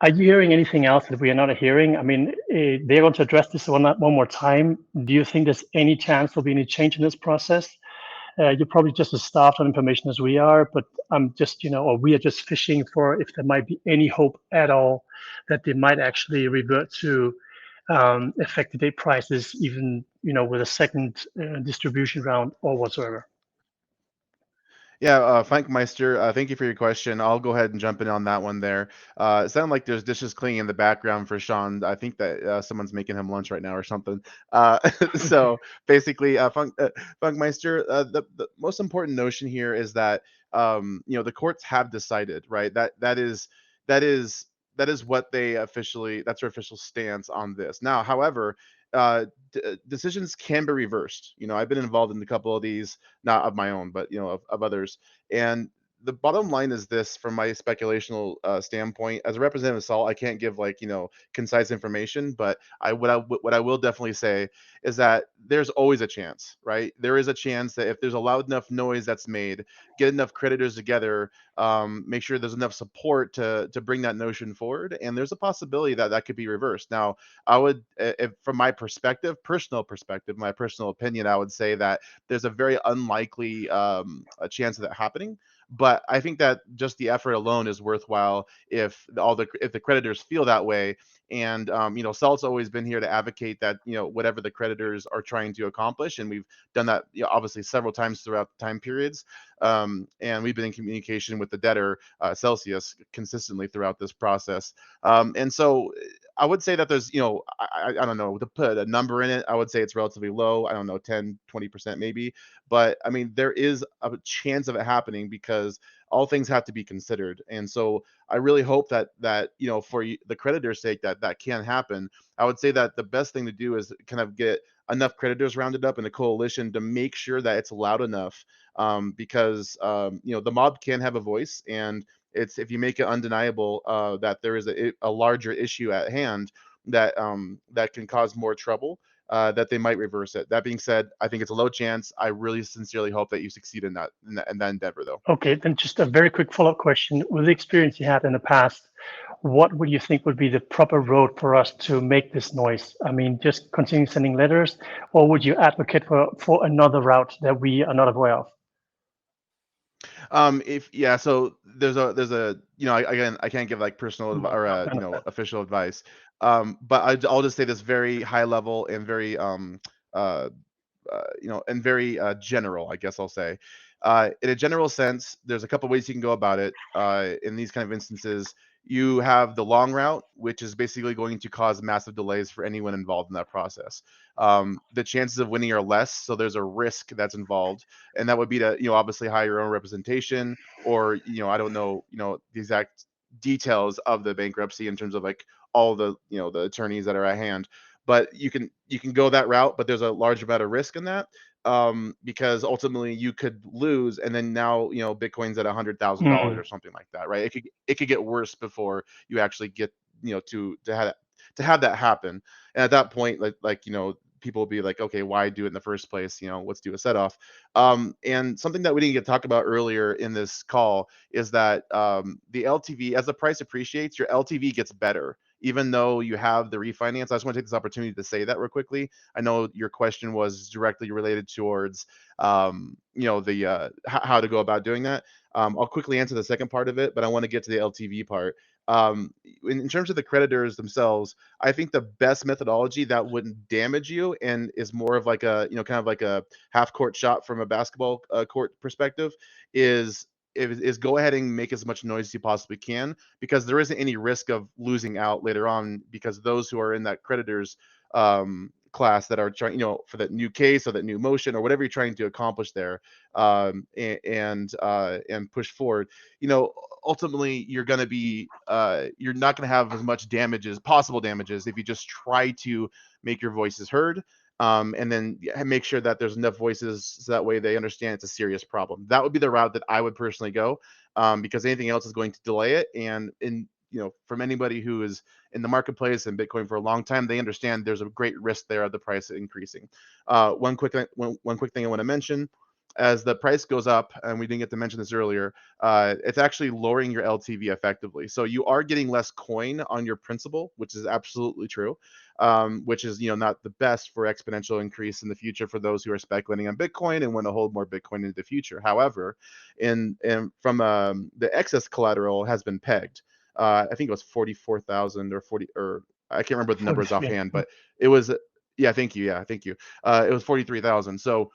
Are you hearing anything else that we are not hearing? I mean, they're going to address this one more time. Do you think there's any chance there'll be any change in this process? You're probably just as staffed on information as we are, but I'm just, or we are just fishing for if there might be any hope at all that they might actually revert to effective date prices, even, with a second distribution round or whatsoever. Yeah, Funkmeister, thank you for your question. I'll go ahead and jump in on that one there. It sounded like there's dishes cleaning in the background for Shawn. I think that someone's making him lunch right now or something. So basically, Funkmeister, the most important notion here is that the courts have decided, right? That is that is what they officially, that's their official stance on this. Now, however, decisions can be reversed. I've been involved in a couple of these, not of my own, but of others. And the bottom line is this, from my speculational standpoint, as a representative of SALT, I can't give concise information, but what I will definitely say is that there's always a chance, right? There is a chance that if there's a loud enough noise that's made, get enough creditors together, make sure there's enough support to bring that notion forward, and there's a possibility that that could be reversed. Now, I would, if, from my personal perspective, my personal opinion, I would say that there's a very unlikely a chance of that happening. But I think that just the effort alone is worthwhile if the creditors feel that way. And SALT's always been here to advocate that whatever the creditors are trying to accomplish, and we've done that obviously several times throughout the time periods. And we've been in communication with the debtor, Celsius, consistently throughout this process. And so I would say that there's, I don't know, to put a number in it, I would say it's relatively low. I don't know, 10, 20% maybe. But I mean, there is a chance of it happening because all things have to be considered. And so I really hope that for the creditor's sake, that can happen. I would say that the best thing to do is kind of get enough creditors rounded up in a coalition to make sure that it's loud enough, because the mob can have a voice, and it's, if you make it undeniable that there is a larger issue at hand that that can cause more trouble, that they might reverse it. That being said, I think it's a low chance. I really sincerely hope that you succeed in that endeavor, though. Okay, then just a very quick follow-up question. With the experience you had in the past, what would you think would be the proper road for us to make this noise? I mean, just continue sending letters, or would you advocate for another route that we are not aware of? So there's a again, I can't give like personal or official advice, but I'll just say this very high level and very uh and very general, I guess I'll say. In a general sense, there's a couple ways you can go about it. In these kind of instances, you have the long route, which is basically going to cause massive delays for anyone involved in that process. The chances of winning are less, so there's a risk that's involved, and that would be to obviously hire your own representation, or I don't know the exact details of the bankruptcy in terms of like all the the attorneys that are at hand. But you can go that route, but there's a large amount of risk in that, because ultimately you could lose, and then now Bitcoin's at $100,000 or something like that, right? It could get worse before you actually get to have that happen. And at that point, people will be like, okay, why do it in the first place? Let's do a set off. And something that we didn't get to talk about earlier in this call is that the LTV, as the price appreciates, your LTV gets better, even though you have the refinance. I just want to take this opportunity to say that real quickly. I know your question was directly related towards, the how to go about doing that. I'll quickly answer the second part of it, but I want to get to the LTV part. In terms of the creditors themselves, I think the best methodology that wouldn't damage you and is more of like a, kind of like a half court shot from a basketball court perspective is go ahead and make as much noise as you possibly can, because there isn't any risk of losing out later on, because those who are in that creditors class that are trying, for that new case or that new motion or whatever you're trying to accomplish there, and push forward, ultimately you're going to be you're not going to have as much possible damages if you just try to make your voices heard, and then make sure that there's enough voices so that way they understand it's a serious problem. That would be the route that I would personally go, because anything else is going to delay it. And from anybody who is in the marketplace and Bitcoin for a long time, they understand there's a great risk there of the price increasing. One quick thing I want to mention: as the price goes up, and we didn't get to mention this earlier, it's actually lowering your LTV effectively. So you are getting less coin on your principal, which is absolutely true, which is not the best for exponential increase in the future for those who are speculating on Bitcoin and want to hold more Bitcoin into the future. However, from the excess collateral has been pegged. I think it was 44,000 or 40, or I can't remember the numbers offhand, but it was, yeah, thank you. It was 43,000. So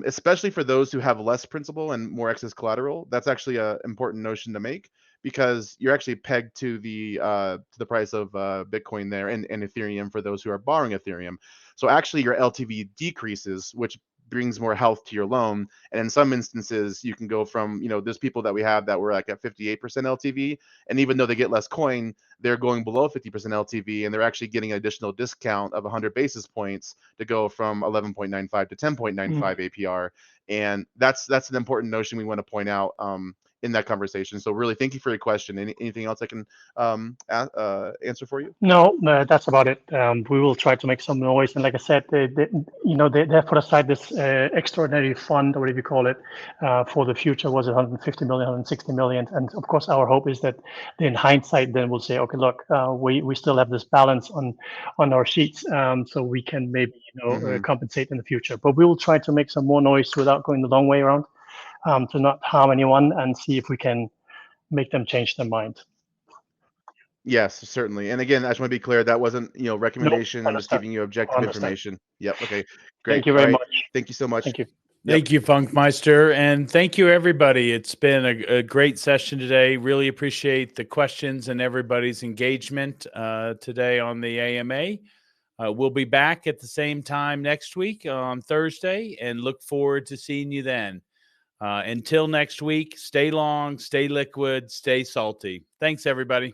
especially for those who have less principal and more excess collateral. That's actually an important notion to make, because you're actually pegged to the price of Bitcoin there, and Ethereum for those who are borrowing Ethereum. So actually your LTV decreases, which brings more health to your loan. And in some instances, you can go from, there's people that we have that were like at 58% LTV, and even though they get less coin, they're going below 50% LTV, and they're actually getting an additional discount of 100 basis points to go from 11.95 to 10.95 APR. And that's an important notion we want to point out in that conversation. So really, thank you for your question. Anything else I can answer for you? No, that's about it. We will try to make some noise, and like I said, they have put aside this extraordinary fund, or whatever you call it, for the future. Was it 150 million, 160 million? And of course, our hope is that in hindsight, then we'll say, okay, look, we still have this balance on our sheets, so we can maybe compensate in the future. But we will try to make some more noise without going the long way around, to not harm anyone, and see if we can make them change their mind. Yes, certainly. And again, I just want to be clear, that wasn't, recommendation. I'm just giving you objective information. Yep. Okay. Great. Thank you very much. Thank you so much. Thank you. Thank you, Funkmeister. And thank you, everybody. It's been a great session today. Really appreciate the questions and everybody's engagement today on the AMA. We'll be back at the same time next week on Thursday, and look forward to seeing you then. Until next week, stay long, stay liquid, stay salty. Thanks, everybody.